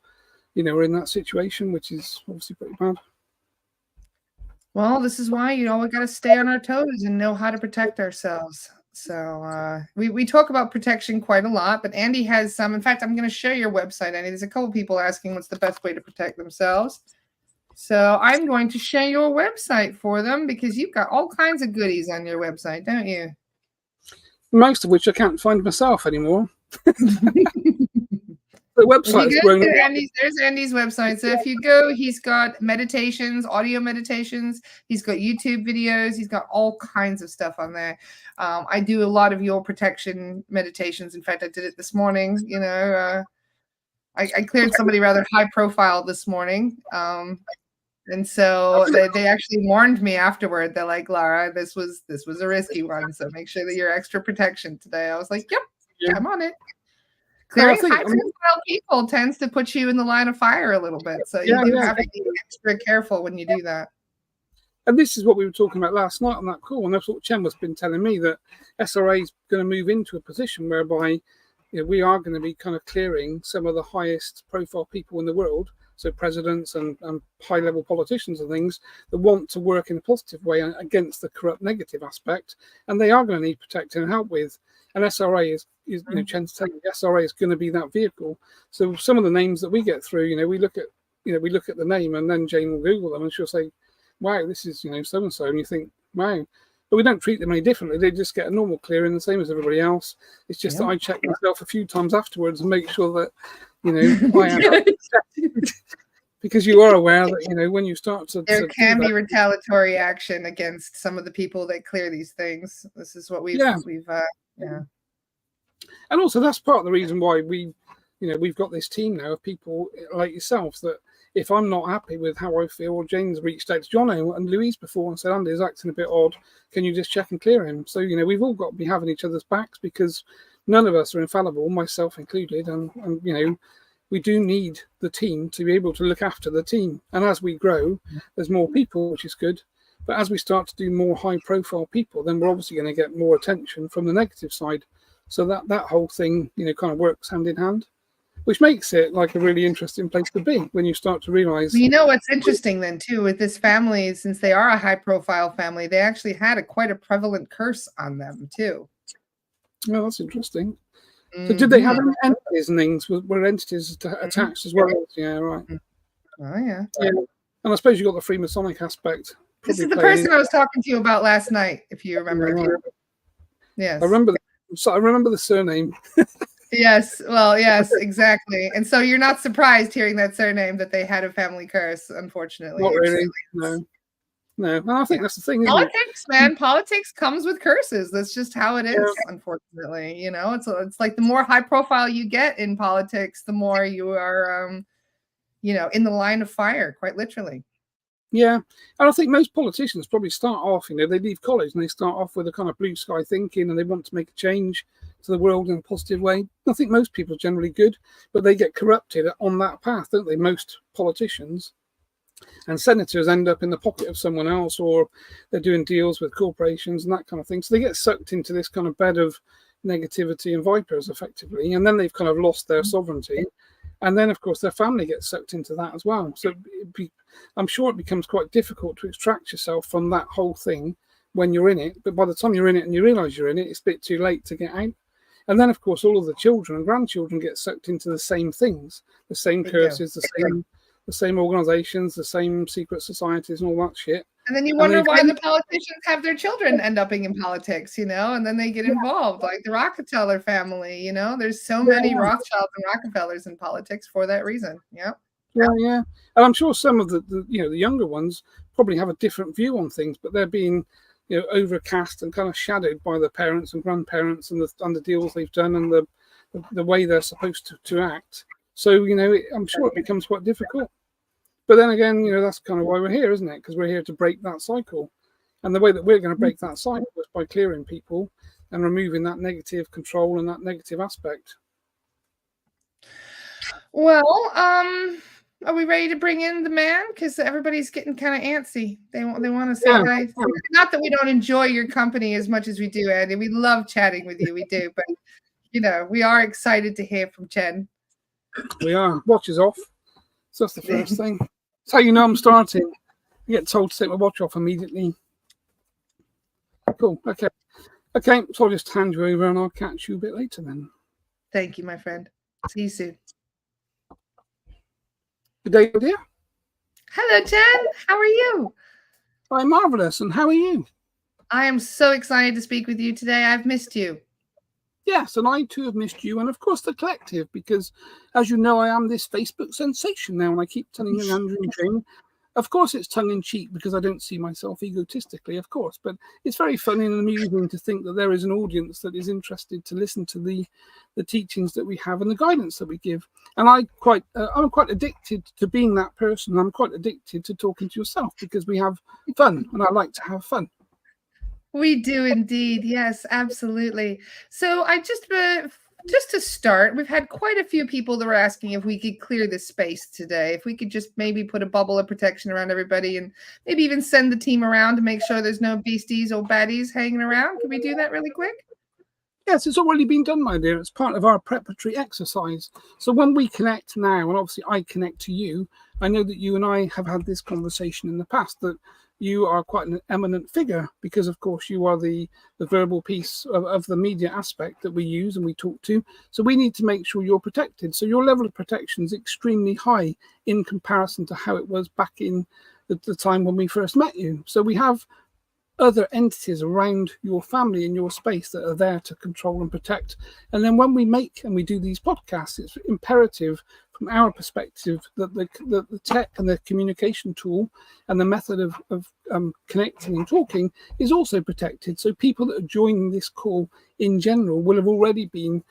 are in that situation, which is obviously pretty bad. Well, this is why we got to stay on our toes and know how to protect ourselves. So we talk about protection quite a lot, but Andy has some. In fact, I'm going to share your website, Andy. There's a couple people asking what's the best way to protect themselves. So I'm going to share your website for them, because you've got all kinds of goodies on your website, don't you? Most of which I can't find myself anymore. The website is grown. There's Andy's website. So if you go, he's got meditations, audio meditations. He's got YouTube videos. He's got all kinds of stuff on there. I do a lot of your protection meditations. In fact, I did it this morning. I cleared somebody rather high profile this morning. And so they actually warned me afterward. They're like, Laura, this was a risky one. So make sure that you're extra protection today. I was like, yep, I'm on it. Clearing high profile people tends to put you in the line of fire a little bit. So you do have to be extra careful when you do that. And this is what we were talking about last night on that call. And that's what Chen has been telling me, that SRA is going to move into a position whereby we are going to be kind of clearing some of the highest profile people in the world. So presidents and high-level politicians and things that want to work in a positive way against the corrupt negative aspect, and they are going to need protecting and help with. And SRA is Chen's telling me, SRA is going to be that vehicle. So some of the names that we get through, we look at the name, and then Jane will Google them, and she'll say, "Wow, this is so and so," and you think, "Wow." But we don't treat them any differently. They just get a normal clearing, the same as everybody else. It's just that I check myself a few times afterwards and make sure that, I am because you are aware that, when you start to... There can be retaliatory action against some of the people that clear these things. This is what we've And also that's part of the reason why we've got this team now of people like yourself that, if I'm not happy with how I feel, or Jane's reached out to Jono and Louise before and said, Andy is acting a bit odd, can you just check and clear him? So, we've all got to be having each other's backs, because none of us are infallible, myself included. And we do need the team to be able to look after the team. And as we grow, there's more people, which is good. But as we start to do more high profile people, then we're obviously going to get more attention from the negative side. So that whole thing, kind of works hand in hand, which makes it like a really interesting place to be when you start to realize. What's interesting then too with this family, since they are a high profile family, they actually had quite a prevalent curse on them too. Oh, that's interesting. So did they have entities and things? Were entities attached as well? Yeah, right. Oh yeah. And I suppose you got the Freemasonic aspect. This is the person I was talking to you about last night, if you remember. Yes. I remember the surname. Yes, well, yes, exactly. And so you're not surprised hearing that surname that they had a family curse, unfortunately. Not really, no. And I think that's the thing. Politics, man. Politics comes with curses. That's just how it is, unfortunately. It's like the more high profile you get in politics, the more you are, in the line of fire, quite literally. Yeah, and I think most politicians probably start off, they leave college and they start off with a kind of blue sky thinking, and they want to make a change to the world in a positive way. I think most people are generally good, but they get corrupted on that path, don't they? Most politicians. And senators end up in the pocket of someone else, or they're doing deals with corporations and that kind of thing. So they get sucked into this kind of bed of negativity and vipers, effectively, and then they've kind of lost their sovereignty. And then, of course, their family gets sucked into that as well. So I'm sure it becomes quite difficult to extract yourself from that whole thing when you're in it. But by the time you're in it and you realise you're in it, it's a bit too late to get out. And then, of course, all of the children and grandchildren get sucked into the same things, the same curses, the same organisations, the same secret societies and all that shit. And then you wonder why the politicians have their children end up in politics, and then they get involved, like the Rockefeller family, there's so many Rothschilds and Rockefellers in politics for that reason. Yeah. And I'm sure some of the younger ones probably have a different view on things, but they're being overcast and kind of shadowed by the parents and grandparents and the deals they've done and the way they're supposed to act. So I'm sure it becomes quite difficult. But then again, that's kind of why we're here, isn't it? Because we're here to break that cycle. And the way that we're going to break that cycle is by clearing people and removing that negative control and that negative aspect. Well, are we ready to bring in the man? Because everybody's getting kind of antsy. They want to say hi. Not that we don't enjoy your company as much as we do, Andy. We love chatting with you. We do. But, we are excited to hear from Chen. We are. Watch is off. So that's the first thing. That's how you know I'm starting. You get told to take my watch off immediately. Cool. Okay. So I'll just hand you over and I'll catch you a bit later then. Thank you, my friend. See you soon. Good day, dear. Hello, Chen. How are you? I'm marvelous. And how are you? I am so excited to speak with you today. I've missed you. Yes, and I too have missed you, and of course the collective, because as you know, I am this Facebook sensation now, and I keep telling you, Andrew and Jane, of course it's tongue-in-cheek because I don't see myself egotistically, of course, but it's very funny and amusing to think that there is an audience that is interested to listen to the teachings that we have and the guidance that we give. And I'm quite addicted to being that person. I'm quite addicted to talking to yourself because we have fun, and I like to have fun. We do indeed. Yes, absolutely. So I just to start, we've had quite a few people that were asking if we could clear this space today, if we could just maybe put a bubble of protection around everybody and maybe even send the team around to make sure there's no beasties or baddies hanging around. Can we do that really quick? Yes, it's already been done, my dear. It's part of our preparatory exercise. So when we connect now, and obviously I connect to you, I know that you and I have had this conversation in the past, that you are quite an eminent figure because, of course, you are the verbal piece of the media aspect that we use and we talk to. So we need to make sure you're protected. So your level of protection is extremely high in comparison to how it was back in the time when we first met you. So we have other entities around your family and your space that are there to control and protect. And then when we make and we do these podcasts, it's imperative from our perspective that the tech and the communication tool and the method of connecting and talking is also protected. So people that are joining this call in general will have already been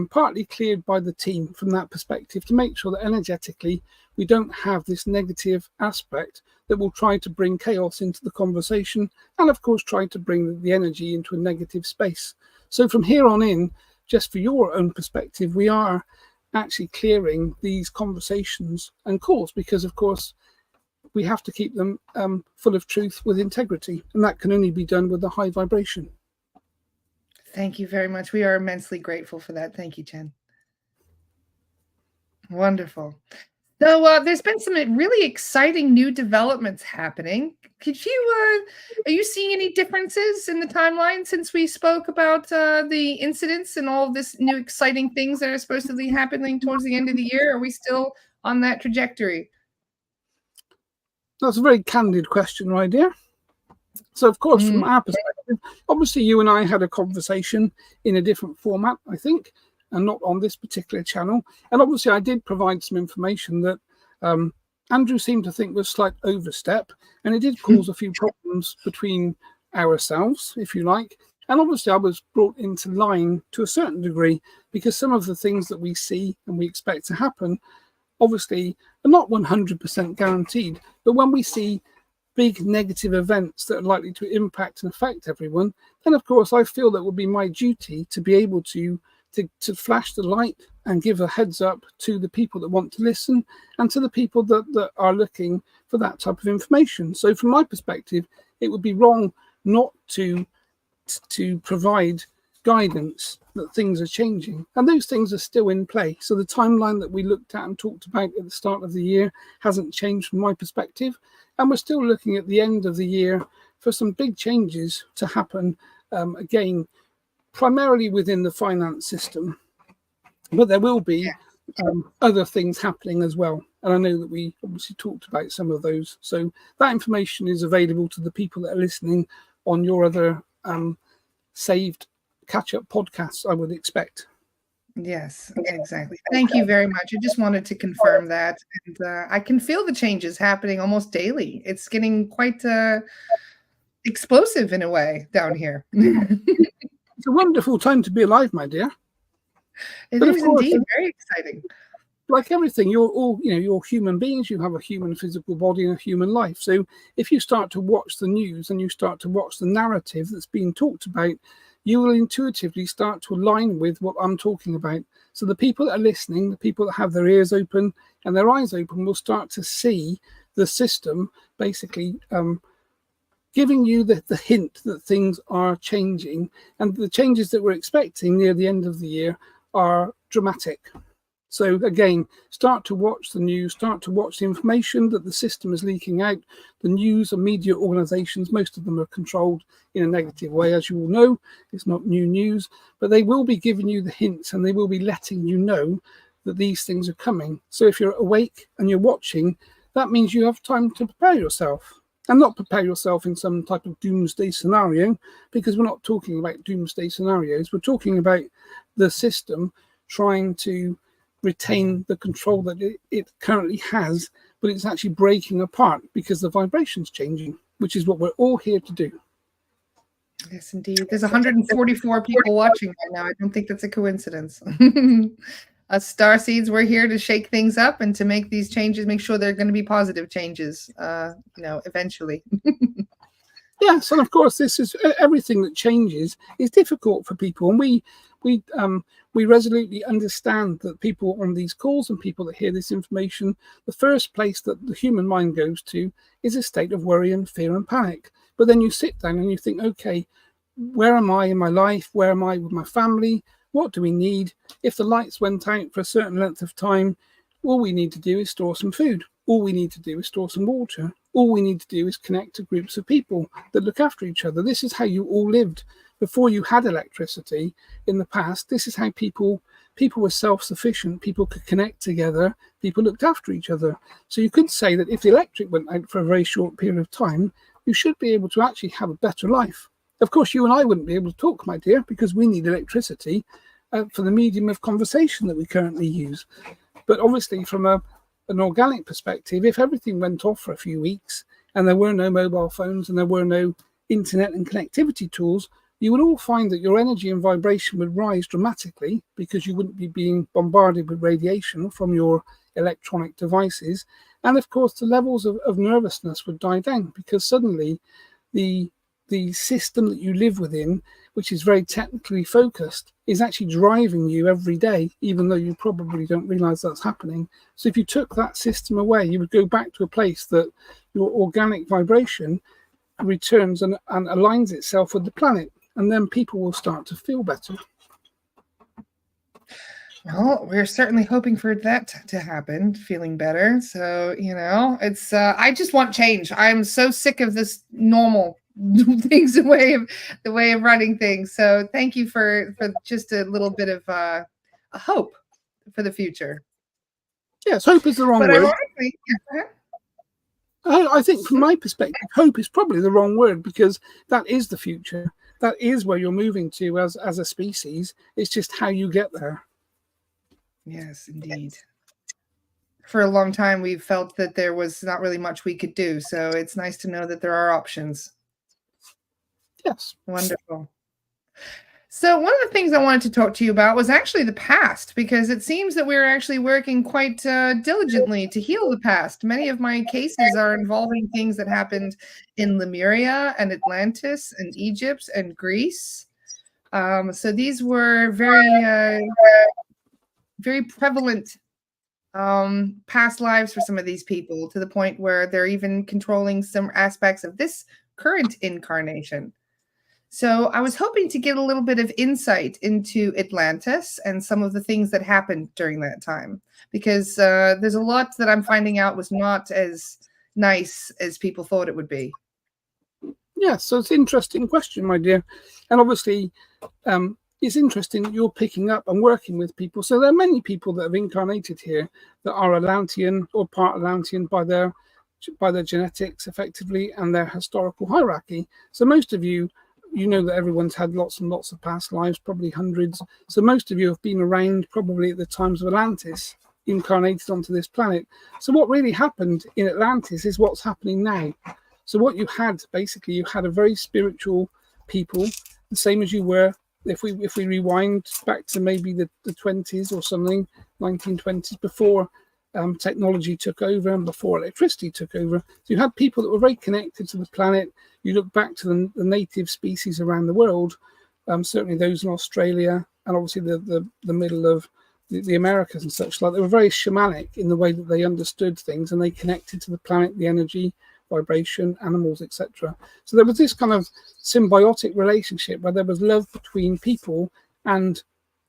partly cleared by the team from that perspective to make sure that energetically we don't have this negative aspect that will try to bring chaos into the conversation and, of course, try to bring the energy into a negative space. So from here on in, just for your own perspective, we are actually clearing these conversations and calls because, of course, we have to keep them full of truth with integrity, and that can only be done with a high vibration. Thank you very much. We are immensely grateful for that. Thank you, Chen. Wonderful. So there's been some really exciting new developments happening. Are you seeing any differences in the timeline since we spoke about the incidents and all of this new exciting things that are supposed to be happening towards the end of the year? Are we still on that trajectory? That's a very candid question, right, dear? So, of course, from our perspective, obviously you and I had a conversation in a different format, I think, and not on this particular channel. And obviously I did provide some information that Andrew seemed to think was slight overstep, and it did cause a few problems between ourselves, if you like. And obviously I was brought into line to a certain degree because some of the things that we see and we expect to happen obviously are not 100% guaranteed. But when we see big negative events that are likely to impact and affect everyone, then of course I feel that it would be my duty to be able to to flash the light and give a heads up to the people that want to listen and to the people that are looking for that type of information. So from my perspective, it would be wrong not to provide guidance that things are changing, and those things are still in play. So the timeline that we looked at and talked about at the start of the year hasn't changed from my perspective, and we're still looking at the end of the year for some big changes to happen, again, primarily within the finance system, but there will be other things happening as well. And I know that we obviously talked about some of those. So that information is available to the people that are listening on your other saved catch-up podcasts, I would expect. Yes, exactly. Thank you very much. I just wanted to confirm that. And I can feel the changes happening almost daily. It's getting quite explosive in a way down here. It's a wonderful time to be alive, my dear. It But of is course, indeed very exciting. like everything, you're all, you're human beings. You have a human physical body and a human life. So if you start to watch the news and you start to watch the narrative that's being talked about, you will intuitively start to align with what I'm talking about. So the people that are listening, the people that have their ears open and their eyes open, will start to see the system basically giving you the hint that things are changing, and the changes that we're expecting near the end of the year are dramatic. So again, start to watch the news, start to watch the information that the system is leaking out. The news and media organizations, most of them are controlled in a negative way, as you all know. It's not new news, but they will be giving you the hints and they will be letting you know that these things are coming. So if you're awake and you're watching, that means you have time to prepare yourself. And not prepare yourself in some type of doomsday scenario, because we're not talking about doomsday scenarios. We're talking about the system trying to retain the control that it currently has, but it's actually breaking apart because the vibration's changing, which is what we're all here to do. Yes, indeed. There's 144 people watching right now. I don't think that's a coincidence. Us starseeds, we're here to shake things up and to make these changes, make sure they're going to be positive changes, eventually. Yes, and of course, this is everything that changes is difficult for people, and we resolutely understand that people on these calls and people that hear this information, the first place that the human mind goes to is a state of worry and fear and panic. But then you sit down and you think, okay, where am I in my life? Where am I with my family? What do we need? If the lights went out for a certain length of time, all we need to do is store some food. All we need to do is store some water. All we need to do is connect to groups of people that look after each other. This is how you all lived before you had electricity in the past. This is how people were self-sufficient. People could connect together. People looked after each other. So you could say that if the electric went out for a very short period of time, you should be able to actually have a better life. Of course, you and I wouldn't be able to talk, my dear, because we need electricity for the medium of conversation that we currently use. But obviously, from an organic perspective, if everything went off for a few weeks and there were no mobile phones and there were no internet and connectivity tools, you would all find that your energy and vibration would rise dramatically because you wouldn't be being bombarded with radiation from your electronic devices. And of course, the levels of nervousness would die down because suddenly the system that you live within, which is very technically focused, is actually driving you every day, even though you probably don't realize that's happening. So if you took that system away, you would go back to a place that your organic vibration returns and aligns itself with the planet, and then people will start to feel better. Well, we're certainly hoping for that to happen, feeling better. So, it's I just want change. I'm so sick of this normal things, the way of running things. So thank you for just a little bit of a hope for the future. Yes, hope is the wrong but word. Ironically, I think from my perspective, hope is probably the wrong word, because that is the future. That is where you're moving to as a species. It's just how you get there. Yes, indeed. For a long time, we've felt that there was not really much we could do. So it's nice to know that there are options. Yes. Wonderful. So one of the things I wanted to talk to you about was actually the past, because it seems that we're actually working quite diligently to heal the past. Many of my cases are involving things that happened in Lemuria and Atlantis and Egypt and Greece. So these were very prevalent past lives for some of these people, to the point where they're even controlling some aspects of this current incarnation. So I was hoping to get a little bit of insight into Atlantis and some of the things that happened during that time, because there's a lot that I'm finding out was not as nice as people thought it would be. Yeah, so it's an interesting question, my dear. And obviously, it's interesting that you're picking up and working with people. So there are many people that have incarnated here that are Atlantean or part Atlantean by their genetics, effectively, and their historical hierarchy. So most of you, you know that everyone's had lots and lots of past lives, probably hundreds. So most of you have been around probably at the times of Atlantis, incarnated onto this planet. So what really happened in Atlantis is what's happening now. So what you had, basically, you had a very spiritual people, the same as you were. If we rewind back to maybe the 20s or something, 1920s, before technology took over and before electricity took over. So you had people that were very connected to the planet. You look back to the native species around the world, certainly those in Australia and obviously the middle of the Americas and such like. They were very shamanic in the way that they understood things, and they connected to the planet, the energy, vibration, animals, etc. So there was this kind of symbiotic relationship where there was love between people and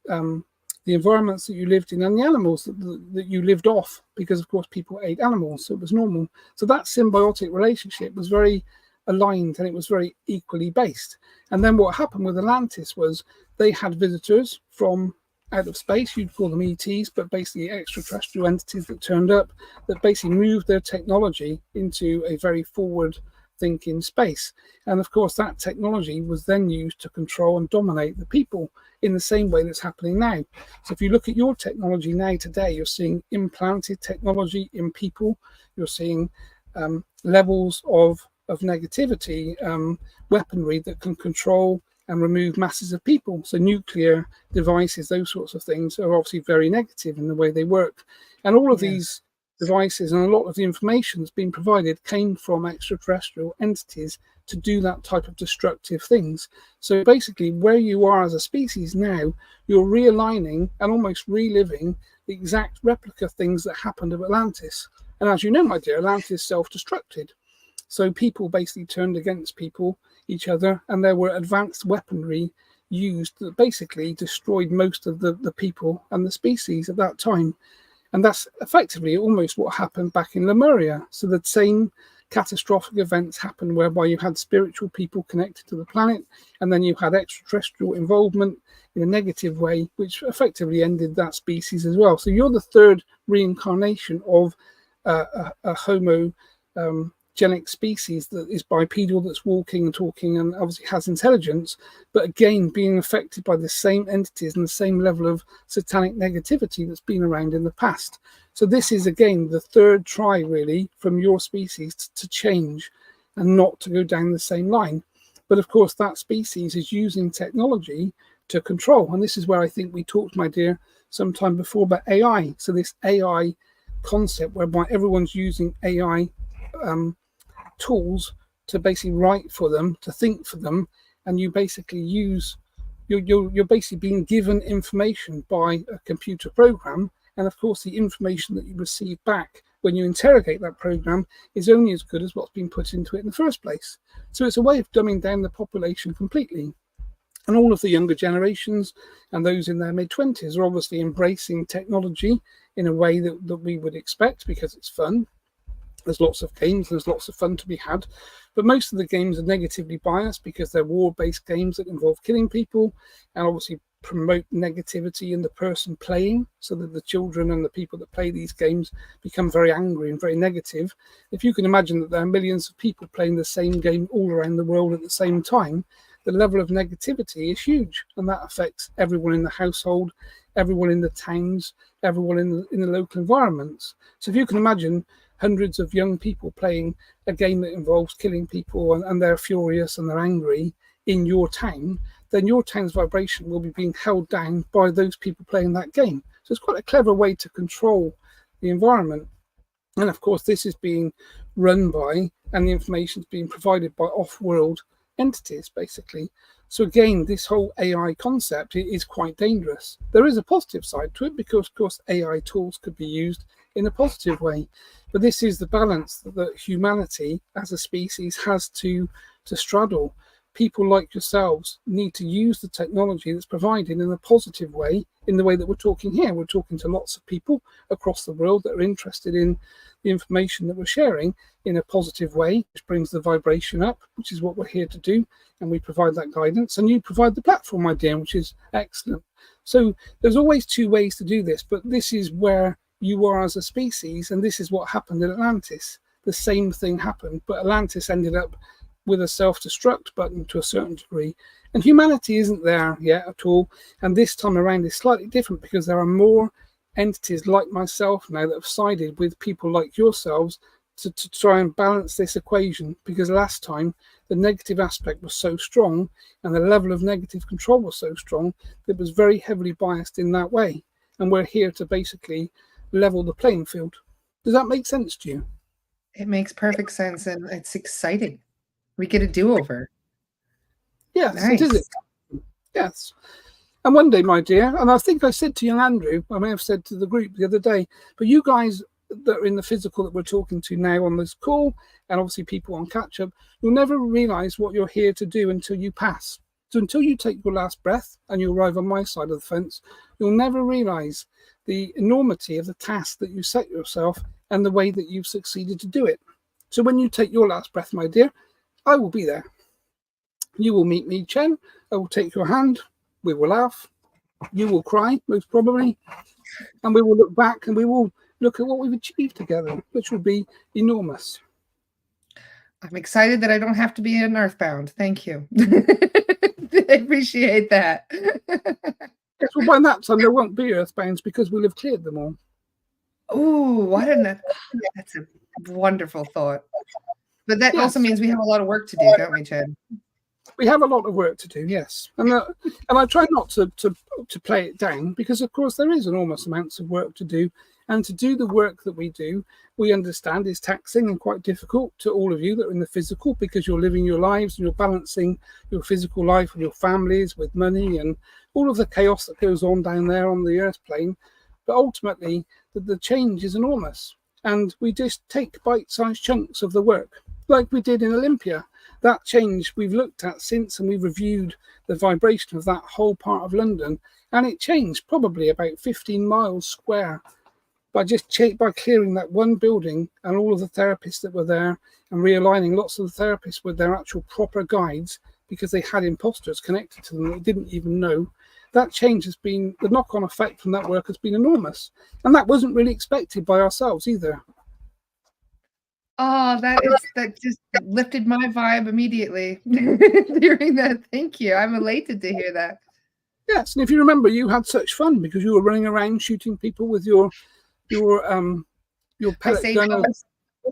the environments that you lived in and the animals that you lived off, because of course people ate animals, so it was normal. So that symbiotic relationship was very aligned and it was very equally based. And then what happened with Atlantis was they had visitors from out of space. You'd call them ETs, but basically extraterrestrial entities that turned up, that basically moved their technology into a very forward thinking space. And of course that technology was then used to control and dominate the people in the same way that's happening now. So if you look at your technology now today, you're seeing implanted technology in people. You're seeing levels of negativity, weaponry that can control and remove masses of people. So nuclear devices, those sorts of things, are obviously very negative in the way they work. And all of these devices and a lot of the information that's been provided came from extraterrestrial entities to do that type of destructive things. So basically, where you are as a species now, you're realigning and almost reliving the exact replica things that happened at Atlantis. And as you know, my dear, Atlantis self-destructed. So people basically turned against each other, and there were advanced weaponry used that basically destroyed most of the people and the species at that time. And that's effectively almost what happened back in Lemuria. So the same catastrophic events happened, whereby you had spiritual people connected to the planet, and then you had extraterrestrial involvement in a negative way, which effectively ended that species as well. So you're the third reincarnation of a Homo genic species that is bipedal, that's walking and talking and obviously has intelligence, but again being affected by the same entities and the same level of satanic negativity that's been around in the past. So this is again the third try really from your species to change and not to go down the same line. But of course that species is using technology to control, and this is where I think we talked, my dear, sometime before about AI. So this AI concept whereby everyone's using AI tools to basically write for them, to think for them, and you basically use you're basically being given information by a computer program, and of course the information that you receive back when you interrogate that program is only as good as what's been put into it in the first place. So it's a way of dumbing down the population completely. And all of the younger generations and those in their mid-20s are obviously embracing technology in a way that we would expect, because it's fun. There's lots of games, there's lots of fun to be had, but most of the games are negatively biased because they're war-based games that involve killing people and obviously promote negativity in the person playing, so that the children and the people that play these games become very angry and very negative. If you can imagine that there are millions of people playing the same game all around the world at the same time, the level of negativity is huge, and that affects everyone in the household, everyone in the towns, everyone in the local environments. So if you can imagine hundreds of young people playing a game that involves killing people and they're furious and they're angry in your town, then your town's vibration will be being held down by those people playing that game. So it's quite a clever way to control the environment. And of course, this is being run by, and the information is being provided by off-world entities, basically. So again, this whole AI concept is quite dangerous. There is a positive side to it because, of course, AI tools could be used in a positive way. But this is the balance that humanity as a species has to straddle. People like yourselves need to use the technology that's provided in a positive way, in the way that we're talking here. We're talking to lots of people across the world that are interested in the information that we're sharing in a positive way, which brings the vibration up, which is what we're here to do. And we provide that guidance, and you provide the platform, my dear, which is excellent. So there's always two ways to do this, but this is where you are as a species, and this is what happened in Atlantis. The same thing happened, but Atlantis ended up with a self-destruct button to a certain degree, and humanity isn't there yet at all. And this time around is slightly different because there are more entities like myself now that have sided with people like yourselves to try and balance this equation, because last time the negative aspect was so strong and the level of negative control was so strong that it was very heavily biased in that way. And we're here to basically level the playing field. Does that make sense to you? It makes perfect sense, and it's exciting. We get a do-over. Yes, Nice. it is. Yes. And one day, my dear, and I think I said to young Andrew, I may have said to the group the other day, but you guys that are in the physical that we're talking to now on this call, and obviously people on catch-up, you'll never realise what you're here to do until you pass. So until you take your last breath and you arrive on my side of the fence, you'll never realise the enormity of the task that you set yourself and the way that you've succeeded to do it. So when you take your last breath, my dear, I will be there. You will meet me, Chen. I will take your hand. We will laugh. You will cry, most probably. And we will look back and we will look at what we've achieved together, which will be enormous. I'm excited that I don't have to be in Earthbound. Thank you. I appreciate that. Yes, well, by that time there won't be Earthbounds because we'll have cleared them all. Ooh, that's a wonderful thought. But that also means we have a lot of work to do, don't we, Chen? We have a lot of work to do, yes. And I try not to play it down because, of course, there is enormous amounts of work to do. And to do the work that we do, we understand is taxing and quite difficult to all of you that are in the physical, because you're living your lives and you're balancing your physical life with your families, with money and all of the chaos that goes on down there on the earth plane. But ultimately, the change is enormous. And we just take bite-sized chunks of the work, like we did in Olympia. That change we've looked at since, and we've reviewed the vibration of that whole part of London, and it changed probably about 15 miles square by clearing that one building and all of the therapists that were there, and realigning lots of the therapists with their actual proper guides, because they had imposters connected to them that they didn't even know. That change has been, the knock-on effect from that work has been enormous, and that wasn't really expected by ourselves either. Oh, that just lifted my vibe immediately during that. Thank you. I'm elated to hear that. Yes, and if you remember, you had such fun because you were running around shooting people with your pellet gun of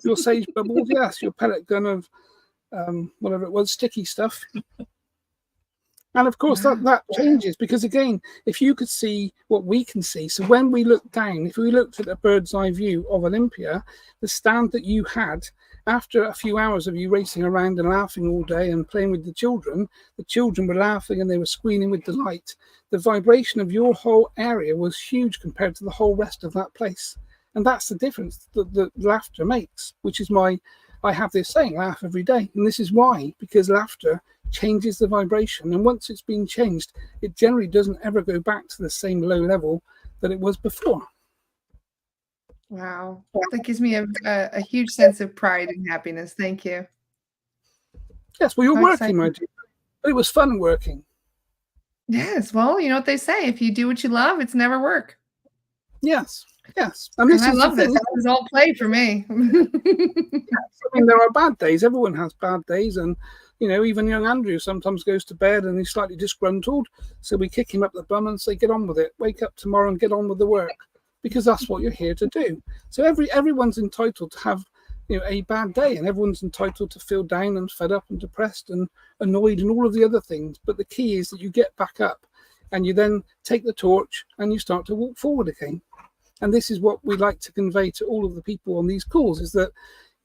your sage bubbles. Yes, your pellet gun of whatever it was, sticky stuff. And of course, that changes because, again, if you could see what we can see, so when we look down, if we looked at a bird's eye view of Olympia, the stand that you had, after a few hours of you racing around and laughing all day and playing with the children were laughing and they were squealing with delight. The vibration of your whole area was huge compared to the whole rest of that place. And that's the difference that laughter makes, which is why I have this saying, laugh every day. And this is why, because laughter changes the vibration, and once it's been changed, it generally doesn't ever go back to the same low level that it was before. Wow, that gives me a huge sense of pride and happiness. Thank you. Yes, well, you're working, my dear. It was fun working. Yes, well, you know what they say: if you do what you love, it's never work. Yes, yes, and I love this. This is all play for me. I mean, there are bad days. Everyone has bad days, and even young Andrew sometimes goes to bed and he's slightly disgruntled. So we kick him up the bum and say, "Get on with it. Wake up tomorrow and get on with the work," because that's what you're here to do. So everyone's entitled to have a bad day, and everyone's entitled to feel down and fed up and depressed and annoyed and all of the other things. But the key is that you get back up and you then take the torch and you start to walk forward again. And this is what we like to convey to all of the people on these calls, is that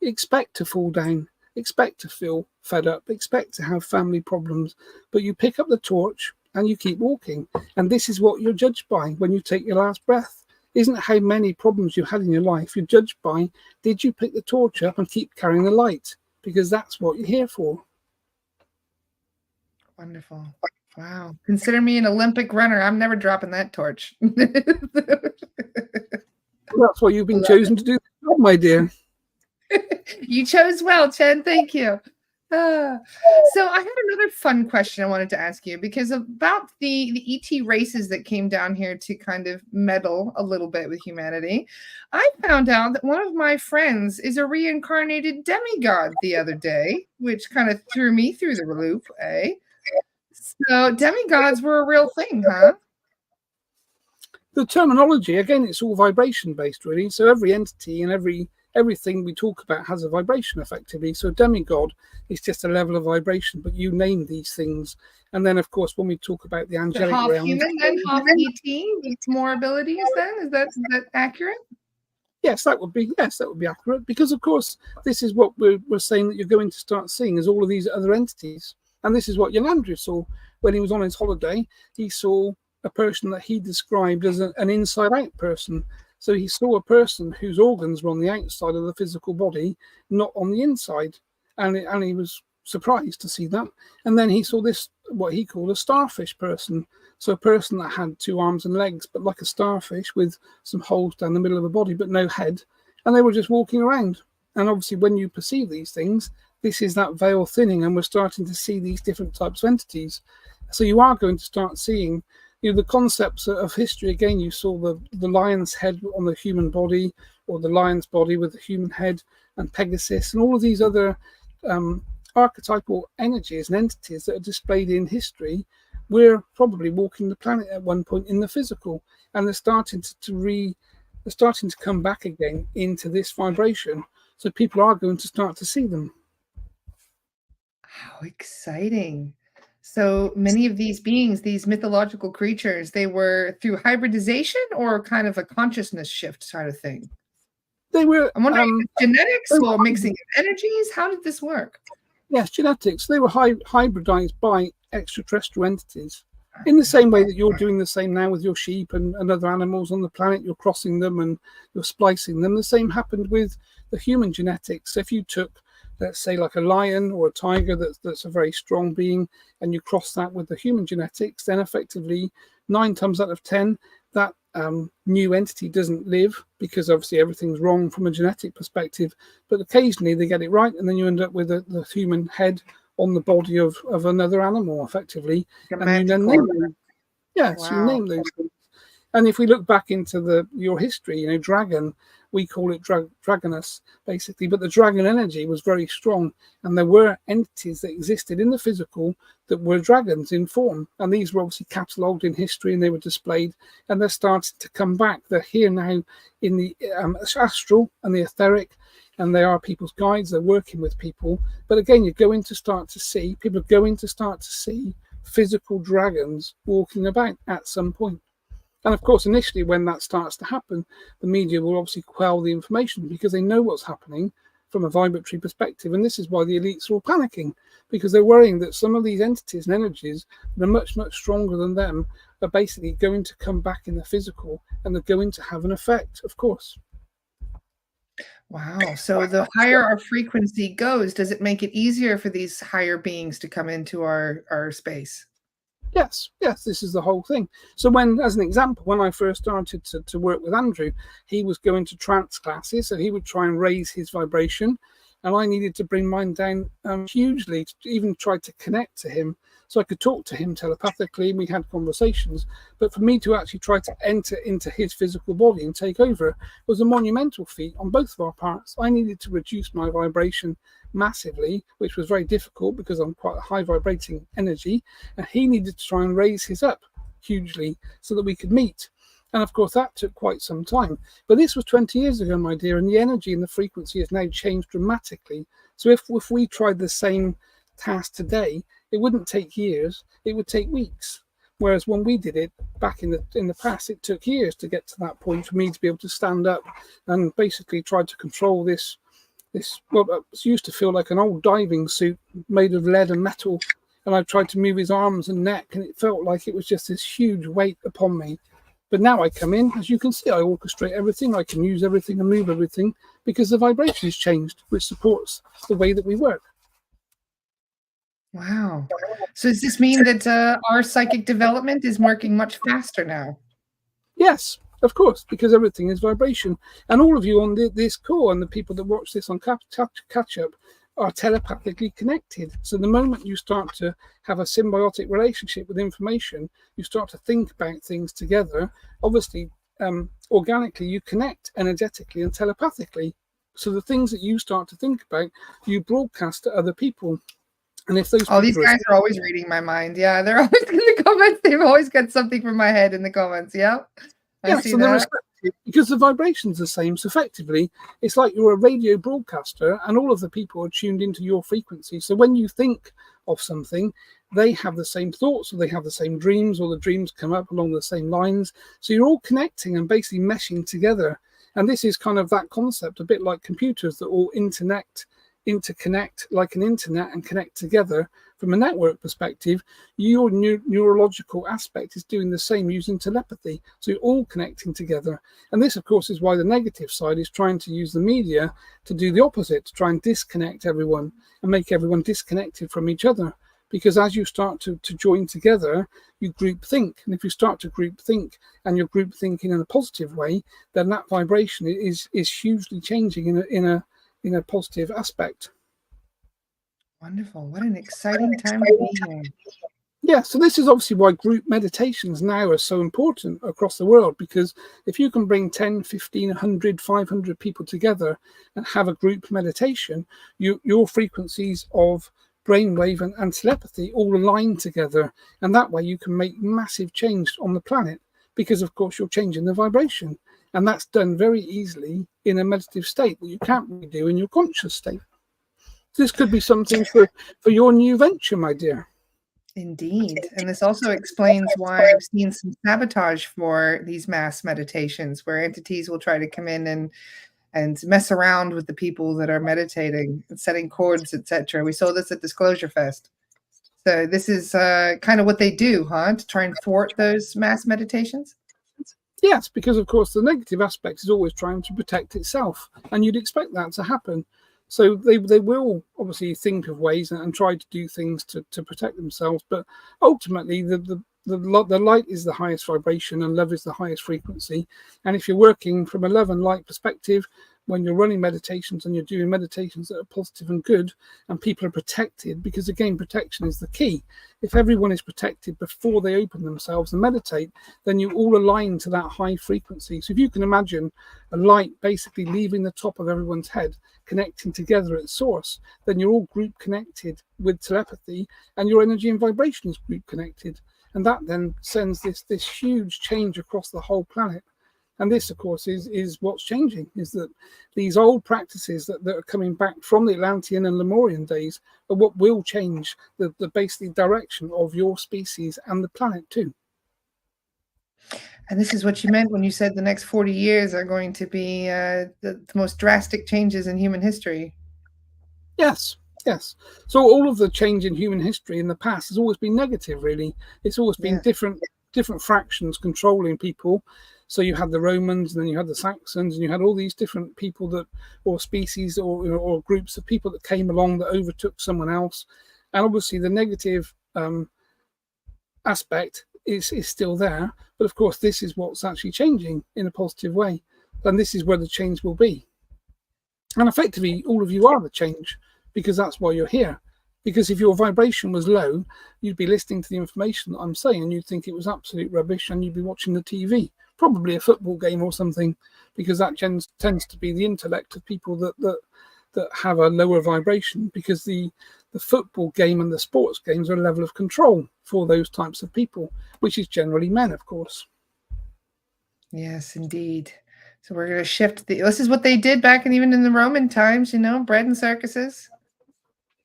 expect to fall down, expect to feel fed up, expect to have family problems, but you pick up the torch and you keep walking. And this is what you're judged by when you take your last breath. Isn't how many problems you had in your life. You're judged by, did you pick the torch up and keep carrying the light? Because that's what you're here for. Wonderful. Wow. Consider me an Olympic runner. I'm never dropping that torch. That's why you've been chosen to do the job, my dear. You chose well, Chen. Thank you. So I had another fun question I wanted to ask you, because about the ET races that came down here to kind of meddle a little bit with humanity. I found out that one of my friends is a reincarnated demigod the other day, which kind of threw me through the loop, eh? So demigods were a real thing, huh? The terminology, again, it's all vibration based, really. So every entity and everything we talk about has a vibration, effectively. So demigod is just a level of vibration, but you name these things. And then, of course, when we talk about the angelic Half realm, human, then half ET, with more abilities. Then is that accurate? yes, that would be accurate, because of course this is what we're saying that you're going to start seeing, is all of these other entities. And this is what young Andrew saw when he was on his holiday. He saw a person that he described as an inside out person. So he saw a person whose organs were on the outside of the physical body, not on the inside. And he was surprised to see that. And then he saw this, what he called a starfish person. So a person that had 2 arms and legs, but like a starfish with some holes down the middle of the body, but no head. And they were just walking around. And obviously when you perceive these things, this is that veil thinning, and we're starting to see these different types of entities. So you are going to start seeing, the concepts of history. Again, you saw the lion's head on the human body, or the lion's body with the human head, and Pegasus, and all of these other archetypal energies and entities that are displayed in history. We're probably walking the planet at one point in the physical, and they're starting to come back again into this vibration. So people are going to start to see them. How exciting. So many of these beings, these mythological creatures, they were through hybridization or kind of a consciousness shift kind of thing? They were. I'm wondering, genetics or mixing of energies? How did this work? Yes, genetics. They were hybridized by extraterrestrial entities. In the same way that you're doing the same now with your sheep and other animals on the planet, you're crossing them and you're splicing them. The same happened with the human genetics. If you took, let's say, like a lion or a tiger that's a very strong being, and you cross that with the human genetics, then effectively 9 times out of 10, that new entity doesn't live, because obviously everything's wrong from a genetic perspective. But occasionally they get it right, and then you end up with the human head on the body of another animal, effectively. And you then name them. Yes, wow. You name those things. And if we look back into your history, dragon, we call it dragonus, basically. But the dragon energy was very strong, and there were entities that existed in the physical that were dragons in form. And these were obviously catalogued in history, and they were displayed, and they're starting to come back. They're here now in the astral and the etheric, and they are people's guides. They're working with people. But again, people are going to start to see physical dragons walking about at some point. And of course, initially, when that starts to happen, the media will obviously quell the information, because they know what's happening from a vibratory perspective. And this is why the elites are all panicking, because they're worrying that some of these entities and energies that are much, much stronger than them are basically going to come back in the physical, and they're going to have an effect, of course. Wow. So the higher our frequency goes, does it make it easier for these higher beings to come into our space? Yes, this is the whole thing. So as an example, when I first started to work with Andrew, he was going to trance classes, so he would try and raise his vibration, and I needed to bring mine down hugely, to even try to connect to him, so I could talk to him telepathically, and we had conversations. But for me to actually try to enter into his physical body and take over was a monumental feat on both of our parts. I needed to reduce my vibration massively, which was very difficult because I'm quite a high vibrating energy, and he needed to try and raise his up hugely so that we could meet. And of course that took quite some time, but this was 20 years ago, my dear, and the energy and the frequency has now changed dramatically. So if we tried the same task today, it wouldn't take years, it would take weeks. Whereas when we did it back in the past, it took years to get to that point for me to be able to stand up and basically try to control this It used to feel like an old diving suit made of lead and metal. And I tried to move his arms and neck, and it felt like it was just this huge weight upon me. But now I come in, as you can see, I orchestrate everything, I can use everything and move everything because the vibration has changed, which supports the way that we work. Wow. So does this mean that our psychic development is working much faster now? Yes, of course, because everything is vibration. And all of you on this call and the people that watch this on catch up are telepathically connected. So the moment you start to have a symbiotic relationship with information, you start to think about things together. Obviously, organically, you connect energetically and telepathically. So the things that you start to think about, you broadcast to other people. And if those these guys are always reading my mind. Yeah, they're always in the comments. They've always got something from my head in the comments. Yeah, I see that. Because the vibration's the same. So effectively, it's like you're a radio broadcaster and all of the people are tuned into your frequency. So when you think of something, they have the same thoughts or they have the same dreams or the dreams come up along the same lines. So you're all connecting and basically meshing together. And this is kind of that concept, a bit like computers that all interconnect like an internet and connect together. From a network perspective, your neurological aspect is doing the same using telepathy. So you're all connecting together. And this, of course, is why the negative side is trying to use the media to do the opposite, to try and disconnect everyone and make everyone disconnected from each other. Because as you start to join together, you group think. And if you start to group think and you're group thinking in a positive way, then that vibration is hugely changing in a positive aspect. Wonderful. What an exciting time to be here. Yeah, so this is obviously why group meditations now are so important across the world, because if you can bring 10, 15, 100, 500 people together and have a group meditation, your frequencies of brainwave and telepathy all align together. And that way you can make massive change on the planet because, of course, you're changing the vibration. And that's done very easily in a meditative state that you can't really do in your conscious state. This could be something for your new venture, my dear. Indeed. And this also explains why I've seen some sabotage for these mass meditations where entities will try to come in and mess around with the people that are meditating and setting cords, etc. We saw this at Disclosure Fest. So this is kind of what they do, huh? To try and thwart those mass meditations? Yes, because, of course, the negative aspect is always trying to protect itself. And you'd expect that to happen. So they will obviously think of ways and try to do things to protect themselves. But ultimately, the light is the highest vibration and love is the highest frequency. And if you're working from a love and light perspective, when you're running meditations and you're doing meditations that are positive and good and people are protected, because again, protection is the key. If everyone is protected before they open themselves and meditate, then you all align to that high frequency. So if you can imagine a light basically leaving the top of everyone's head, connecting together at source, then you're all group connected with telepathy and your energy and vibration is group connected. And that then sends this huge change across the whole planet. And this, of course, is what's changing, is that these old practices that are coming back from the Atlantean and Lemurian days are what will change the basic direction of your species and the planet too. And this is what you meant when you said the next 40 years are going to be the most drastic changes in human history. Yes. So all of the change in human history in the past has always been negative, really. It's always been different fractions controlling people. So you had the Romans, and then you had the Saxons, and you had all these different people or species, or groups of people that came along that overtook someone else. And obviously, the negative aspect is still there. But of course, this is what's actually changing in a positive way, and this is where the change will be. And effectively, all of you are the change, because that's why you're here. Because if your vibration was low, you'd be listening to the information that I'm saying, and you'd think it was absolute rubbish, and you'd be watching the TV. Probably a football game or something, because that tends to be the intellect of people that have a lower vibration, because the football game and the sports games are a level of control for those types of people, which is generally men, of course. Yes, indeed. So we're going to shift this is what they did back even in the Roman times, bread and circuses.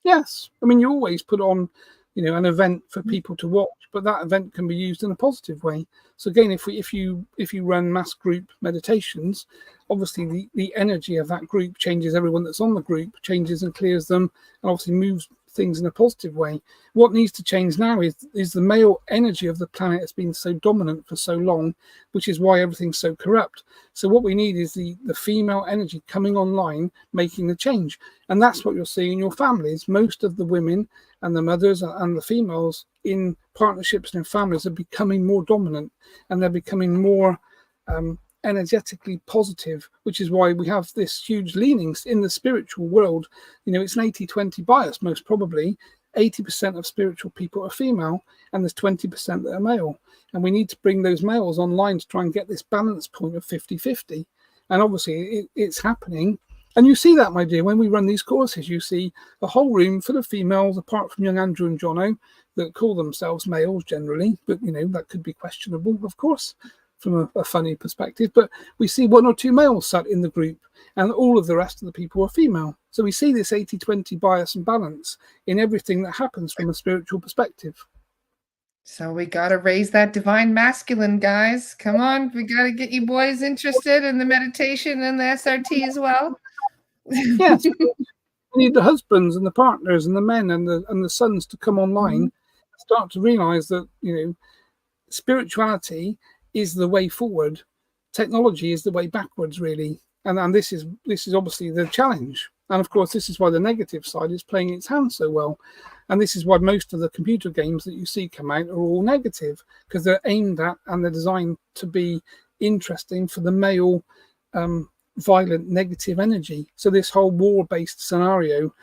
Yes. I mean, you always put on an event for people to watch, but that event can be used in a positive way. So again, if you run mass group meditations, obviously the energy of that group changes everyone that's on the group, changes and clears them, and obviously moves things in a positive way. What needs to change now is the male energy of the planet has been so dominant for so long, which is why everything's so corrupt. So what we need is the female energy coming online, making the change. And that's what you're seeing in your families. Most of the women and the mothers and the females in partnerships and in families are becoming more dominant, and they're becoming more energetically positive, which is why we have this huge leanings in the spiritual world. It's an 80-20 bias, most probably. 80% of spiritual people are female, and there's 20% that are male. And we need to bring those males online to try and get this balance point of 50-50. And obviously it's happening. And you see that, my dear, when we run these courses, you see a whole room full of females, apart from young Andrew and Jono, that call themselves males generally. But, that could be questionable, of course, from a funny perspective. But we see one or two males sat in the group, and all of the rest of the people are female. So we see this 80-20 bias and balance in everything that happens from a spiritual perspective. So we got to raise that divine masculine, guys. Come on. We got to get you boys interested in the meditation and the SRT as well. Yes. We need the husbands and the partners and the men and the sons to come online, start to realize that, spirituality is the way forward. Technology is the way backwards, really. And this is obviously the challenge. And of course, this is why the negative side is playing its hand so well. And this is why most of the computer games that you see come out are all negative, because they're aimed at and they're designed to be interesting for the male violent negative energy. So this whole war-based scenario,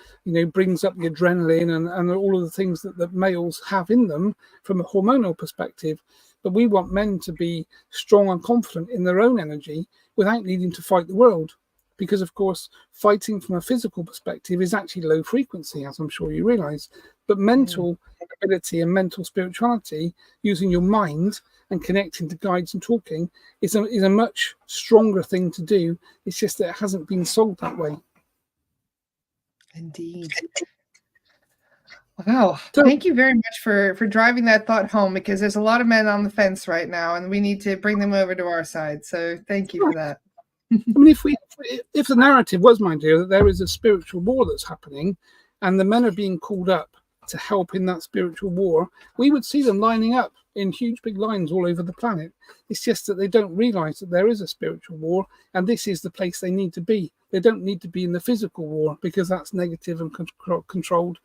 brings up the adrenaline and all of the things that males have in them from a hormonal perspective. But we want men to be strong and confident in their own energy without needing to fight the world. Because, of course, fighting from a physical perspective is actually low frequency, as I'm sure you realize. But mental ability and mental spirituality, using your mind and connecting to guides and talking, is a much stronger thing to do. It's just that it hasn't been sold that way. Indeed. Wow. Thank you very much for driving that thought home, because there's a lot of men on the fence right now, and we need to bring them over to our side. So thank you for that. I mean, if the narrative was, my dear, that there is a spiritual war that's happening and the men are being called up to help in that spiritual war, we would see them lining up in huge big lines all over the planet. It's just that they don't realize that there is a spiritual war, and this is the place they need to be. They don't need to be in the physical war, because that's negative and controlled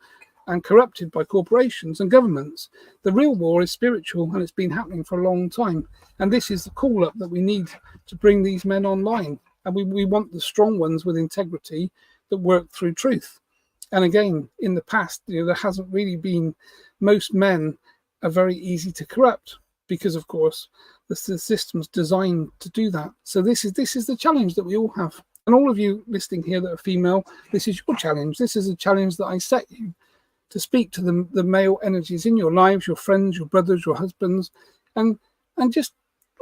and corrupted by corporations and governments. The real war is spiritual, and it's been happening for a long time. And this is the call up that we need to bring these men online. And we want the strong ones with integrity that work through truth. And again, in the past, there hasn't really been, most men are very easy to corrupt, because of course the system's designed to do that. So this is the challenge that we all have. And all of you listening here that are female, this is your challenge. This is a challenge that I set you, to speak to the male energies in your lives, your friends, your brothers, your husbands, and just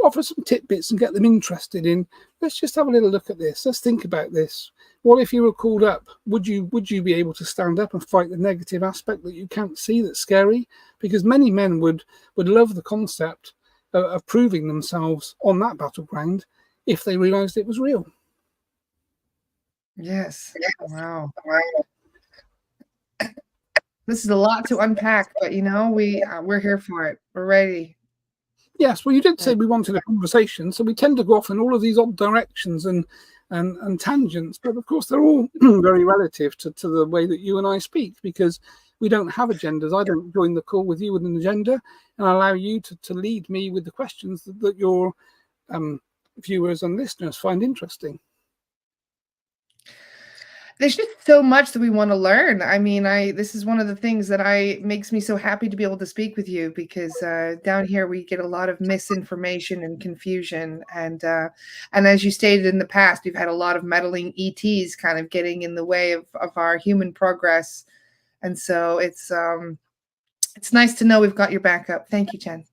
offer some tidbits and get them interested in, let's just have a little look at this. Let's think about this. What if you were called up? Would you be able to stand up and fight the negative aspect that you can't see, that's scary? Because many men would love the concept of proving themselves on that battleground if they realized it was real. Yes. Wow. This is a lot to unpack, but we're here for it. We're ready. Yes, well, you did say we wanted a conversation, so we tend to go off in all of these odd directions and tangents, but of course they're all very relative to the way that you and I speak, because we don't have agendas. I don't join the call with you with an agenda, and I allow you to lead me with the questions that your viewers and listeners find interesting. There's just so much that we want to learn. I mean, this is one of the things that makes me so happy to be able to speak with you, because down here we get a lot of misinformation and confusion, and as you stated in the past, we've had a lot of meddling ETs kind of getting in the way of our human progress, and so it's nice to know we've got your back up. Thank you, Chen.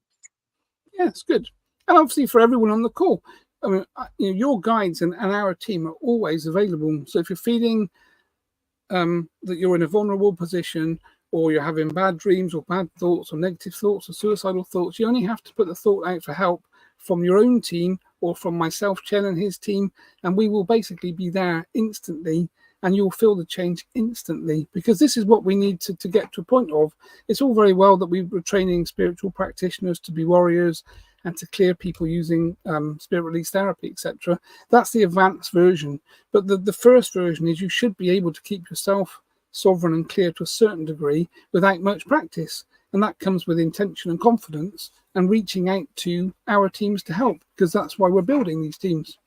Yeah, it's good, and obviously for everyone on the call. I mean, your guides and our team are always available. So if you're feeling that you're in a vulnerable position, or you're having bad dreams or bad thoughts or negative thoughts or suicidal thoughts, you only have to put the thought out for help from your own team or from myself, Chen, and his team, and we will basically be there instantly, and you'll feel the change instantly, because this is what we need to get to a point of. It's all very well that we were training spiritual practitioners to be warriors and to clear people using spirit release therapy, etc. That's the advanced version. But the first version is you should be able to keep yourself sovereign and clear to a certain degree without much practice. And that comes with intention and confidence and reaching out to our teams to help, because that's why we're building these teams.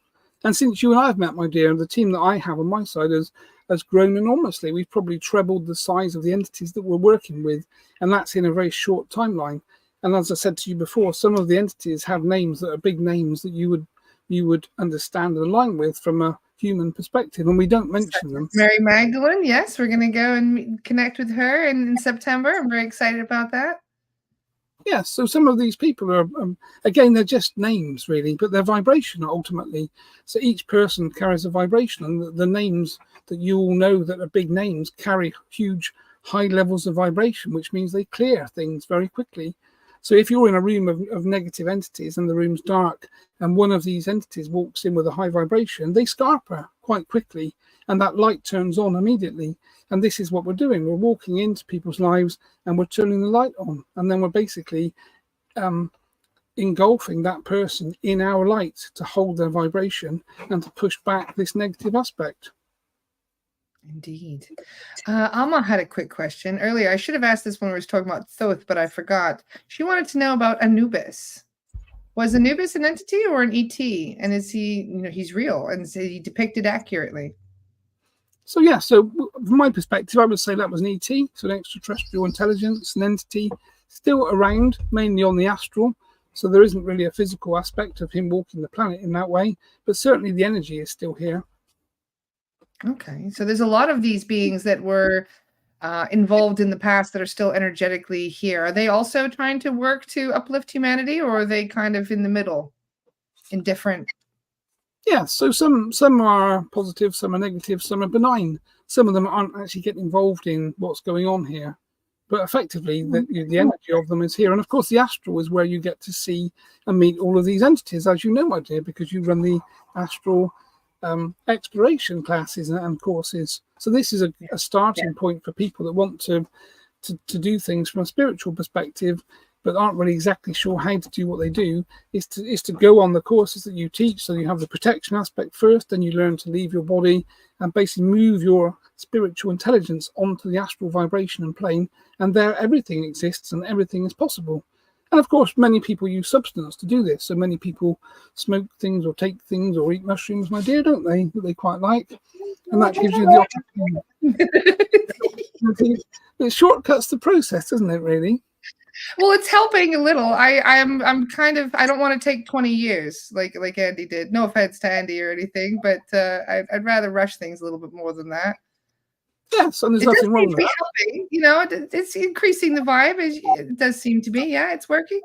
And since you and I have met, my dear, the team that I have on my side has grown enormously. We've probably trebled the size of the entities that we're working with, and that's in a very short timeline. And as I said to you before, some of the entities have names that are big names that you would understand and align with from a human perspective, and we don't mention them. Mary Magdalene, yes, we're going to go and connect with her in September. I'm very excited about that. Yeah, so some of these people are, again, they're just names really, but they're vibration ultimately. So each person carries a vibration, and the names that you all know that are big names carry huge high levels of vibration, which means they clear things very quickly. So if you're in a room of negative entities and the room's dark and one of these entities walks in with a high vibration, they scarper quite quickly and that light turns on immediately. And this is what we're doing. We're walking into people's lives and we're turning the light on. And then we're basically engulfing that person in our light to hold their vibration and to push back this negative aspect. Indeed. Alma had a quick question earlier. I should have asked this when we were talking about Thoth, but I forgot. She wanted to know about Anubis. Was Anubis an entity or an ET? And is he, he's real, and is he depicted accurately? So yeah, so from my perspective, I would say that was an ET, so an extraterrestrial intelligence, an entity still around, mainly on the astral. So there isn't really a physical aspect of him walking the planet in that way, but certainly the energy is still here. Okay, so there's a lot of these beings that were involved in the past that are still energetically here. Are they also trying to work to uplift humanity, or are they kind of in the middle, indifferent? Yeah, so some are positive, some are negative, some are benign. Some of them aren't actually getting involved in what's going on here. But effectively, the energy of them is here. And of course, the astral is where you get to see and meet all of these entities, as you know, my dear, because you run the astral exploration classes and courses. So this is a starting point for people that want to do things from a spiritual perspective, but aren't really exactly sure how to do what they do, is to go on the courses that you teach. So you have the protection aspect first, then you learn to leave your body and basically move your spiritual intelligence onto the astral vibration and plane, and there everything exists and everything is possible. And of course, many people use substance to do this. So many people smoke things or take things or eat mushrooms, my dear, don't they? That they quite like. And that gives you the opportunity. It shortcuts the process, doesn't it, really? Well, it's helping a little. I'm kind of, I don't want to take 20 years like Andy did. No offense to Andy or anything, but I'd rather rush things a little bit more than that. Yes, and there's nothing wrong with that. Helping, it's increasing the vibe. It does seem to be. Yeah, it's working.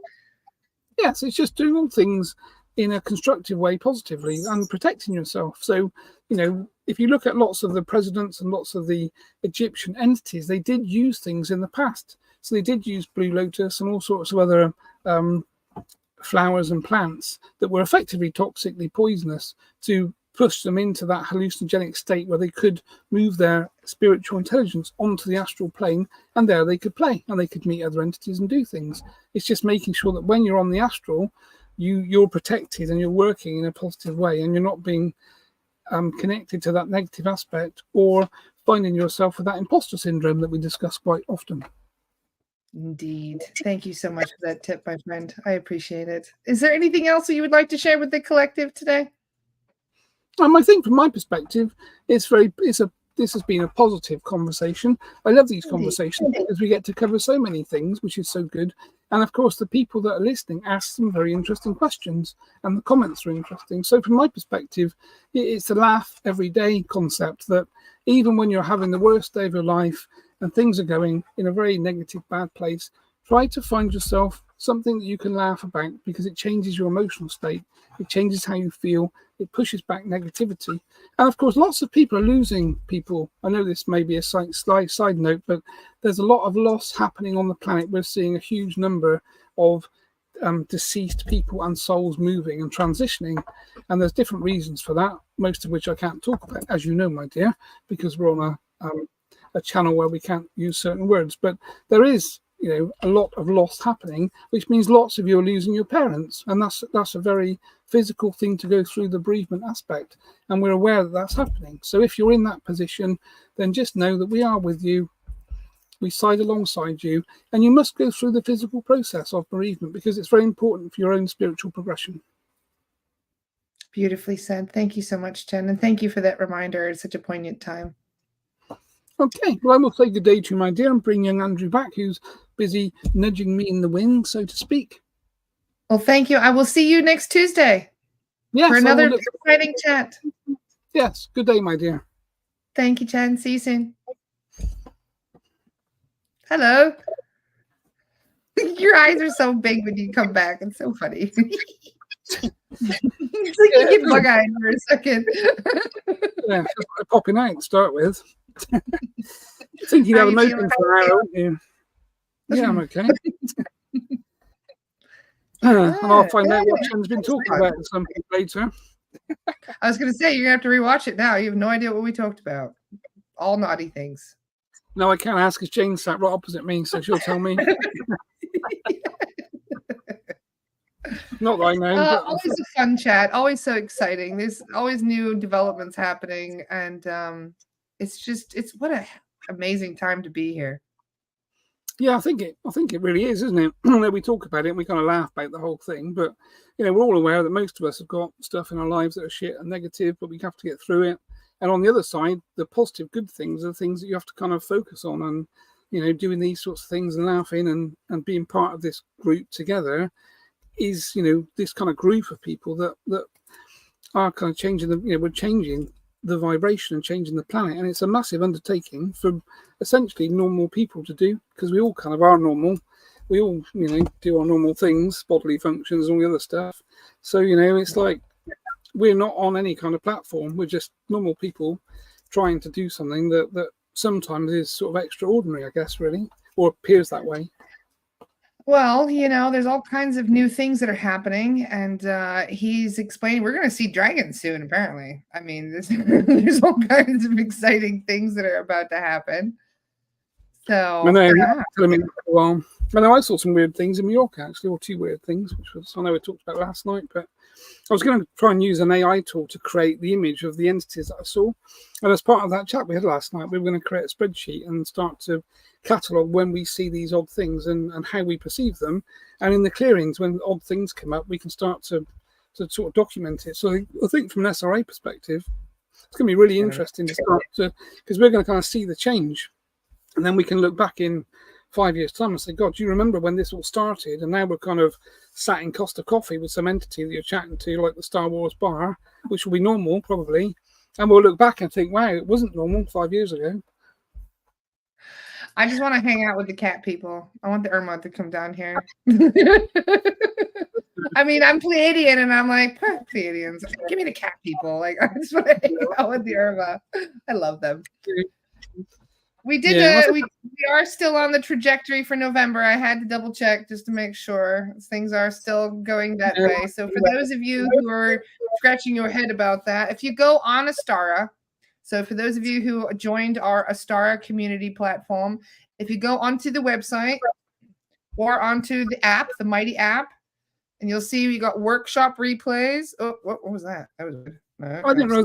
Yes, it's just doing all things in a constructive way, positively, and protecting yourself. So, if you look at lots of the presidents and lots of the Egyptian entities, they did use things in the past. So they did use blue lotus and all sorts of other flowers and plants that were effectively toxically poisonous to push them into that hallucinogenic state where they could move their spiritual intelligence onto the astral plane, and there they could play and they could meet other entities and do things. It's just making sure that when you're on the astral, you're protected and you're working in a positive way, and you're not being connected to that negative aspect or finding yourself with that imposter syndrome that we discuss quite often. Indeed. Thank you so much for that tip, my friend. I appreciate it. Is there anything else that you would like to share with the collective today? I think from my perspective, this has been a positive conversation. I love these conversations because we get to cover so many things, which is so good. And of course, the people that are listening ask some very interesting questions, and the comments are interesting. So from my perspective, it's a laugh every day concept that even when you're having the worst day of your life and things are going in a very negative, bad place, try to find yourself something that you can laugh about because it changes your emotional state. It changes how you feel. It pushes back negativity. And of course, lots of people are losing people. I know this may be a side note, but there's a lot of loss happening on the planet. We're seeing a huge number of deceased people and souls moving and transitioning. And there's different reasons for that, most of which I can't talk about, as you know, my dear, because we're on a channel where we can't use certain words. But there is, a lot of loss happening, which means lots of you are losing your parents, and that's a very physical thing to go through the bereavement aspect, and we're aware that that's happening. So if you're in that position, then just know that we are with you. We side alongside you, and you must go through the physical process of bereavement because it's very important for your own spiritual progression. Beautifully said. Thank you so much, Chen, and thank you for that reminder at such a poignant time. Okay, well, I will say good day to you, my dear, and bring young Andrew back, who's busy nudging me in the wind, so to speak. Well, thank you. I will see you next Tuesday for another exciting chat. Yes, good day, my dear. Thank you, Chen. See you soon. Hello. Your eyes are so big when you come back. It's so funny. It's like you get bug-eyed for a second. Yeah, just popping out to start with. I think you'd have an open for an hour, wouldn't you? Yeah, I'm okay. And I'll find out what Chen's been talking about at some point later. I was going to say, you're going to have to rewatch it now. You have no idea what we talked about. All naughty things. No, I can't ask because Jane sat right opposite me, so she'll tell me. Not that I know. Always a fun chat. Always so exciting. There's always new developments happening, and it's what an amazing time to be here. Yeah, I think it really is, isn't it? We talk about it and we kind of laugh about the whole thing, but we're all aware that most of us have got stuff in our lives that are shit and negative, but we have to get through it. And on the other side, the positive, good things are the things that you have to kind of focus on, and doing these sorts of things and laughing and being part of this group together is this kind of group of people that are kind of changing we're changing the vibration and changing the planet, and it's a massive undertaking for essentially normal people to do, because we all kind of are normal. We all do our normal things, bodily functions, all the other stuff. So it's like we're not on any kind of platform. We're just normal people trying to do something that sometimes is sort of extraordinary, I guess, really, or appears that way. Well, there's all kinds of new things that are happening, and he's explaining we're going to see dragons soon, apparently. I mean, there's all kinds of exciting things that are about to happen. So, I know I saw some weird things in New York, actually, or two weird things, which was, I know we talked about last night, but I was going to try and use an AI tool to create the image of the entities that I saw. And as part of that chat we had last night, we were going to create a spreadsheet and start to catalogue when we see these odd things and how we perceive them. And in the clearings, when odd things come up, we can start to sort of document it. So I think from an SRA perspective, it's going to be really interesting to start to, because we're going to kind of see the change. And then we can look back in 5 years' time and say, God, do you remember when this all started? And now we're kind of sat in Costa Coffee with some entity that you're chatting to, like the Star Wars bar, which will be normal probably. And we'll look back and think, wow, it wasn't normal 5 years ago. I just want to hang out with the cat people. I want the Irma to come down here. I mean, I'm Pleiadian, and I'm like, Pleiadians, give me the cat people. Like, I just want to hang out with the Irma. I love them. We did. We are still on the trajectory for November. I had to double check just to make sure things are still going that way. So for those of you who are scratching your head about that, if you go on Astara, so for those of you who joined our Astara community platform, if you go onto the website or onto the app, the Mighty app, and you'll see we got workshop replays. Oh, what was that? That was good. I didn't know.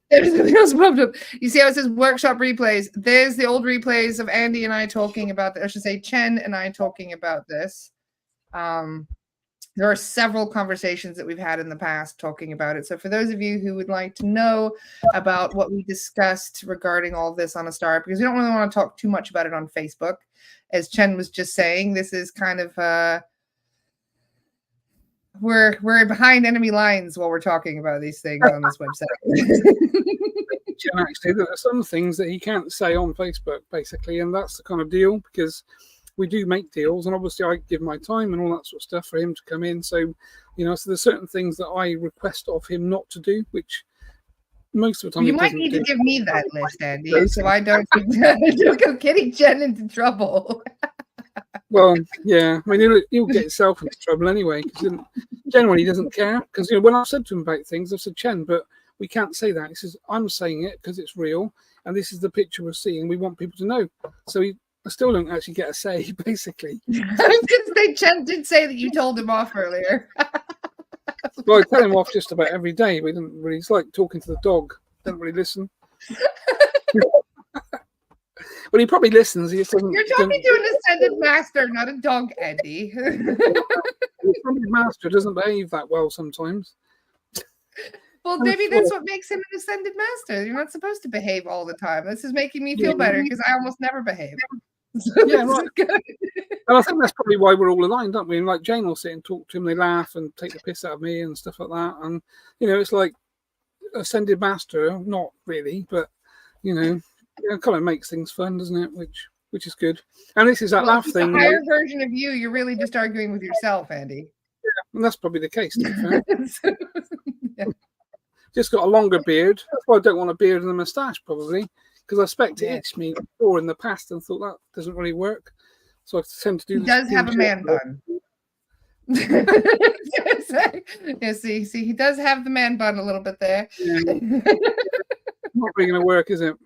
There's something else popped up. You see how it says workshop replays? There's the old replays of Andy and I talking about, I should say Chen and I talking about this. There are several conversations that we've had in the past talking about it. So for those of you who would like to know about what we discussed regarding all of this on Astara, because we don't really want to talk too much about it on Facebook, as Chen was just saying, this is kind of we're behind enemy lines while we're talking about these things on this website. Actually, there are some things that he can't say on Facebook, basically, and that's the kind of deal, because we do make deals, and obviously I give my time and all that sort of stuff for him to come in. So, so there's certain things that I request of him not to do, which most of the time You he might doesn't need do. to give me that list, Andy, so I don't go getting Chen into trouble. Well, yeah, I mean, he'll get himself into trouble anyway, because generally he doesn't care. Because when I've said to him about things, I've said, Chen, but we can't say that. He says, I'm saying it because it's real, and this is the picture we're seeing. We want people to know. So I still don't actually get a say, basically. I was going to say, Chen did say that you told him off earlier. Well, I tell him off just about every day, but he doesn't really. It's like talking to the dog. Doesn't really listen. Well, he probably listens. He just doesn't. You're talking to an ascended master, not a dog, Andy. The ascended master doesn't behave that well sometimes. Well, maybe that's what makes him an ascended master. You're not supposed to behave all the time. This is making me feel better because I almost never behave. So yeah, right. And I think that's probably why we're all aligned, don't we? And like Jane will sit and talk to him, they laugh and take the piss out of me and stuff like that. And it's like ascended master, not really, but it kind of makes things fun, doesn't it? Which is good. And this is that laugh thing. The higher version of you, you're really just arguing with yourself, Andy. Yeah, and that's probably the case, to be fair. Yeah. Just got a longer beard. That's why I don't want a beard and a moustache, probably, because I expect it itched me before in the past and thought that doesn't really work. So I tend to do. He does have a man bun. Yeah, see, he does have the man bun a little bit there. Yeah. Not really going to work, is it?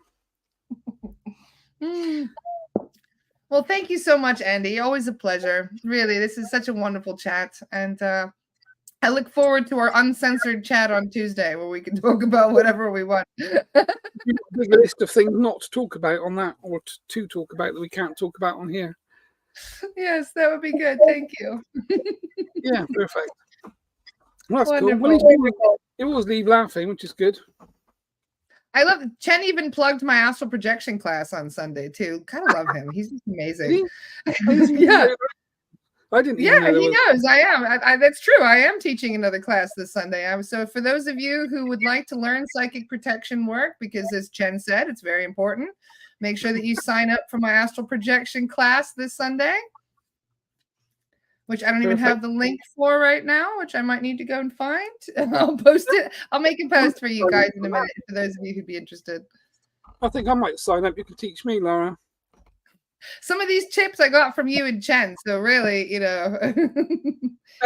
Well, thank you so much, Andy. Always a pleasure. Really, this is such a wonderful chat, and I look forward to our uncensored chat on Tuesday where we can talk about whatever we want. A list of things not to talk about on that, or to talk about that we can't talk about on here. Yes, that would be good. Thank you. Yeah, perfect. Well, that's Wonderful. cool. Well, he always leave laughing, which is good. I love Chen even plugged my astral projection class on Sunday too. Kind of love him. He's just amazing. Yeah. I didn't. Yeah, he knows. I am. That's true. I am teaching another class this Sunday. So for those of you who would like to learn psychic protection work, because as Chen said, it's very important, make sure that you sign up for my astral projection class this Sunday, which I don't even have the link for right now, which I might need to go and find. I'll post it. I'll make a post for you guys in a minute for those of you who'd be interested. I think I might sign up. You can teach me, Laura. Some of these tips I got from you and Chen. So really,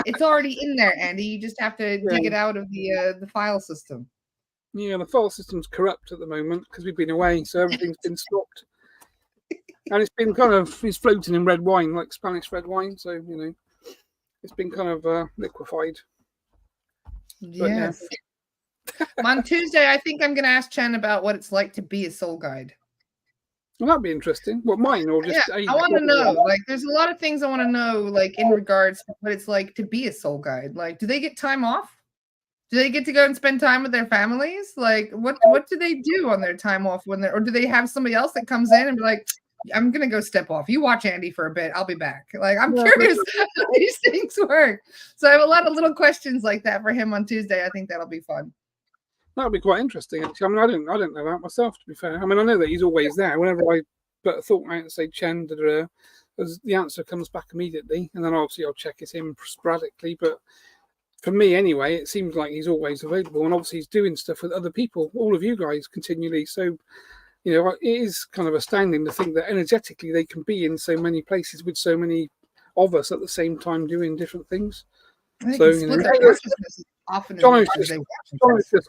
it's already in there, Andy. You just have to dig it out of the file system. Yeah, the file system's corrupt at the moment because we've been away, so everything's been stopped. And it's been it's floating in red wine, like Spanish red wine. So, it's been kind of liquefied. Yes. On Tuesday, I think I'm going to ask Chen about what it's like to be a soul guide. Well, that'd be interesting. What, mine or just? Yeah, I want to know. Like, there's a lot of things I want to know, like in regards to what it's like to be a soul guide. Like, do they get time off? Do they get to go and spend time with their families? Like, what do they do on their time off or do they have somebody else that comes in and be like, I'm gonna go step off. You watch Andy for a bit. I'll be back. Like, I'm curious how these things work. So I have a lot of little questions like that for him on Tuesday. I think that'll be fun. That would be quite interesting, actually. I mean, I don't know that myself, to be fair. I mean, I know that he's always there. Whenever I put a thought out and say Chen, the answer comes back immediately, and then obviously I'll check it's him sporadically. But for me, anyway, it seems like he's always available, and obviously he's doing stuff with other people, all of you guys, continually. So, it is kind of astounding to think that energetically they can be in so many places with so many of us at the same time doing different things. So, often John just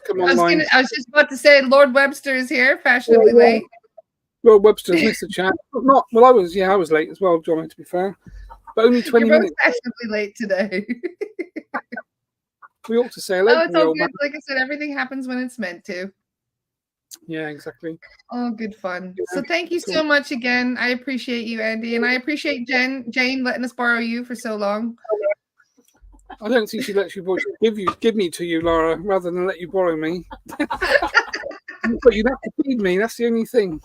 come online. I was just about to say Lord Webster is here, fashionably late. Lord Webster's missed the chat. I was late as well, John, to be fair. But only 20 minutes. Fashionably late today. We ought to say hello. Oh, it's all good. Like I said, everything happens when it's meant to. Yeah, exactly. Oh, good fun. Yeah, so thank you so much again. I appreciate you, Andy, and I appreciate Jane letting us borrow you for so long. I don't think she lets you give me to you, Laura, rather than let you borrow me. But you'd have to feed me. That's the only thing.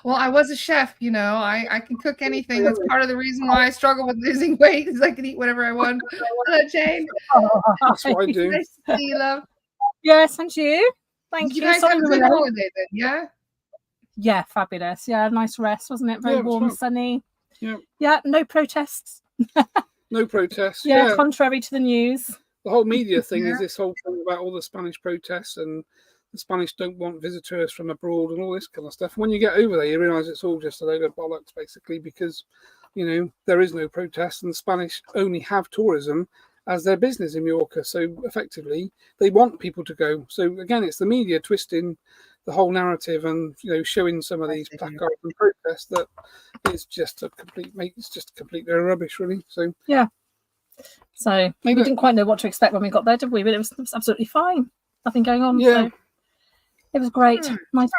Well, I was a chef, I can cook anything. That's part of the reason why I struggle with losing weight, is I can eat whatever I want. Hello, Jane. That's what I do. Nice to see you, love. Yes, and you. Thank you. You guys have a good holiday then, yeah? Yeah, fabulous. Yeah, nice rest, wasn't it? Very warm, sunny. Yeah, no protests. No protests. Yeah, contrary to the news. The whole media thing is this whole thing about all the Spanish protests and the Spanish don't want visitors from abroad and all this kind of stuff. When you get over there, you realise it's all just a load of bollocks, basically, because, there is no protest and the Spanish only have tourism as their business in Mallorca. So effectively, they want people to go. So again, it's the media twisting the whole narrative and, showing some of these placards and protests that it's just a complete rubbish, really. So yeah. So we didn't quite know what to expect when we got there, did we? But it was absolutely fine. Nothing going on. Yeah. So it was great. Nice.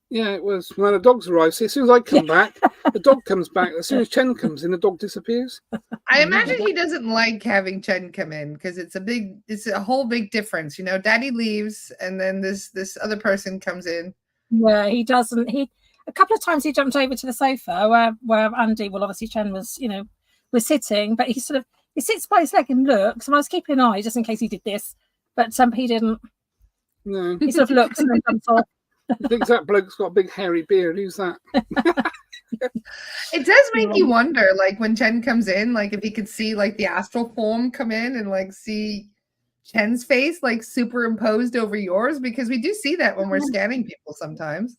Yeah, it was. When the dogs arrived, see, as soon as I come back, the dog comes back. As soon as Chen comes in, the dog disappears. I imagine he doesn't like having Chen come in because it's a whole big difference. Daddy leaves and then this other person comes in. Yeah, he doesn't. A couple of times he jumped over to the sofa where Andy, well, obviously Chen was, was sitting, but he sits by his leg and looks. And I was keeping an eye just in case he did this, but he didn't. No. He sort of looks and then jumps off. I think that bloke's got a big hairy beard. Who's that? It does make you wonder, like when Chen comes in, like if he could see like the astral form come in and like see Chen's face like superimposed over yours, because we do see that when we're scanning people sometimes.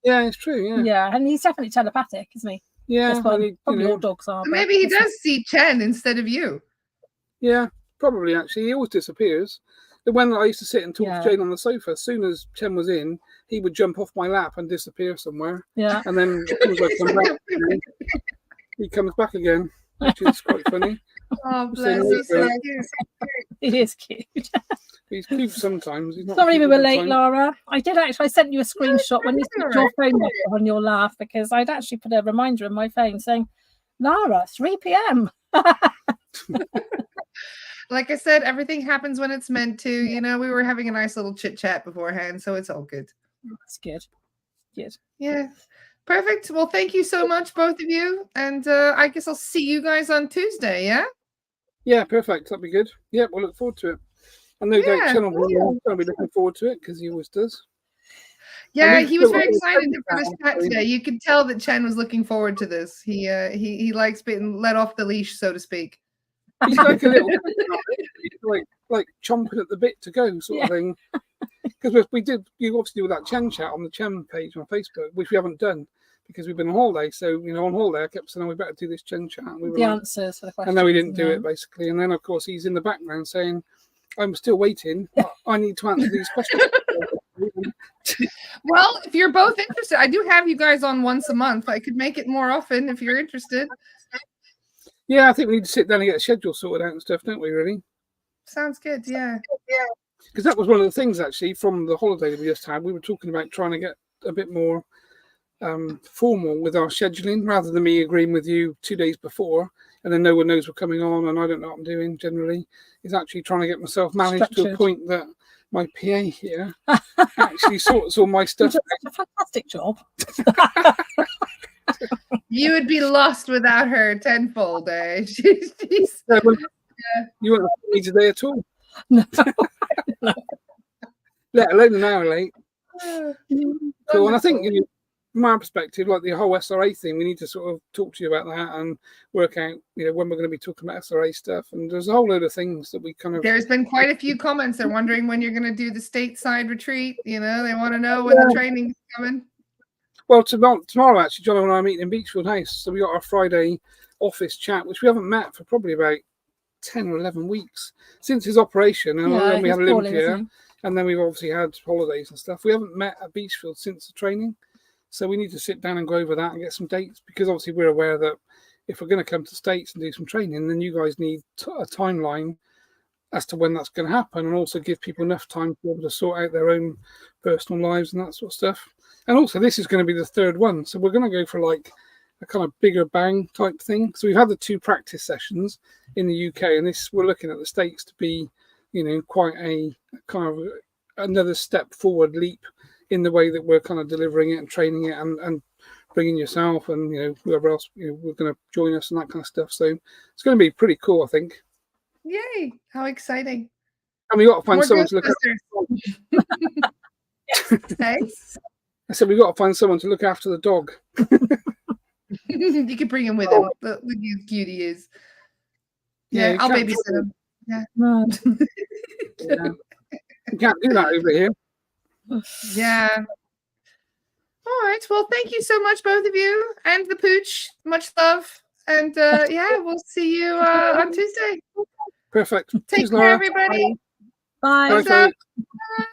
Yeah, it's true. Yeah. Yeah, and he's definitely telepathic, isn't he? Yeah, probably all dogs are. So maybe he does see Chen instead of you. Yeah, probably actually. He always disappears. When I used to sit and talk to Jane on the sofa, as soon as Chen was in, he would jump off my lap and disappear somewhere. Yeah. And then as soon as I come back, he comes back again, which is quite funny. Oh, bless him. He is cute. He's cute sometimes. He's not Sorry we were late, time. Lara. I sent you a screenshot when you switched your phone off on your laugh, because I'd actually put a reminder in my phone saying, Lara, 3 p.m. Like I said, everything happens when it's meant to. We were having a nice little chit chat beforehand, so it's all good. That's good. Good. Yeah. Perfect. Well, thank you so much, both of you. And I guess I'll see you guys on Tuesday, yeah? Yeah, perfect. That'd be good. Yeah, we'll look forward to it. I know Chen will be looking forward to it because he always does. Yeah, he was very excited for this chat today. You could tell that Chen was looking forward to this. He likes being let off the leash, so to speak. He's like a little like chomping at the bit to go sort of thing. Because you obviously do that Chen chat on the Chen page on Facebook, which we haven't done because we've been on holiday. So, on holiday, I kept saying, we better do this Chen chat. And we were answers for the questions. And then we didn't do it, basically. And then, of course, he's in the background saying, I'm still waiting. I need to answer these questions. Well, if you're both interested, I do have you guys on once a month. I could make it more often if you're interested. Yeah, I think we need to sit down and get a schedule sorted out and stuff, don't we, really? Sounds good, yeah. Because that was one of the things, actually, from the holiday that we just had. We were talking about trying to get a bit more formal with our scheduling, rather than me agreeing with you 2 days before, and then no one knows we're coming on, and I don't know what I'm doing, generally. Is actually trying to get myself managed to a point that my PA here actually sorts all my stuff. It's a fantastic job. You would be lost without her tenfold, eh? You won't me today at all. No. Let alone an hour late. Cool. And I think from our perspective, like the whole SRA thing, we need to sort of talk to you about that and work out, when we're going to be talking about SRA stuff. And there's a whole load of things that we kind of... There's been quite a few comments. They're wondering when you're going to do the stateside retreat. They want to know when the training's coming. Well, tomorrow, actually, John and I are meeting in Beachfield House. So we got our Friday office chat, which we haven't met for probably about 10 or 11 weeks since his operation. And then we had Olympia, and then we've obviously had holidays and stuff. We haven't met at Beachfield since the training. So we need to sit down and go over that and get some dates, because obviously we're aware that if we're going to come to States and do some training, then you guys need a timeline as to when that's going to happen, and also give people enough time to be able to sort out their own personal lives and that sort of stuff. And also, this is going to be the third one. So we're going to go for like a kind of bigger bang type thing. So we've had the 2 practice sessions in the UK, and we're looking at the States to be, quite a kind of another step forward leap in the way that we're kind of delivering it and training it and bringing yourself and, whoever else, we're going to join us and that kind of stuff. So it's going to be pretty cool, I think. Yay. How exciting. And we got to find someone to look after. Thanks. I said, we've got to find someone to look after the dog. You can bring him with him. Look how cute he is. Yeah, you I'll can't- babysit him. Yeah. No. Yeah. You can't do that over here. Yeah. All right. Well, thank you so much, both of you, and the pooch. Much love. And yeah, we'll see you on Tuesday. Perfect. Take Cheers, care, Laura. everybody. Bye. Bye, Peace out. Kate. Bye.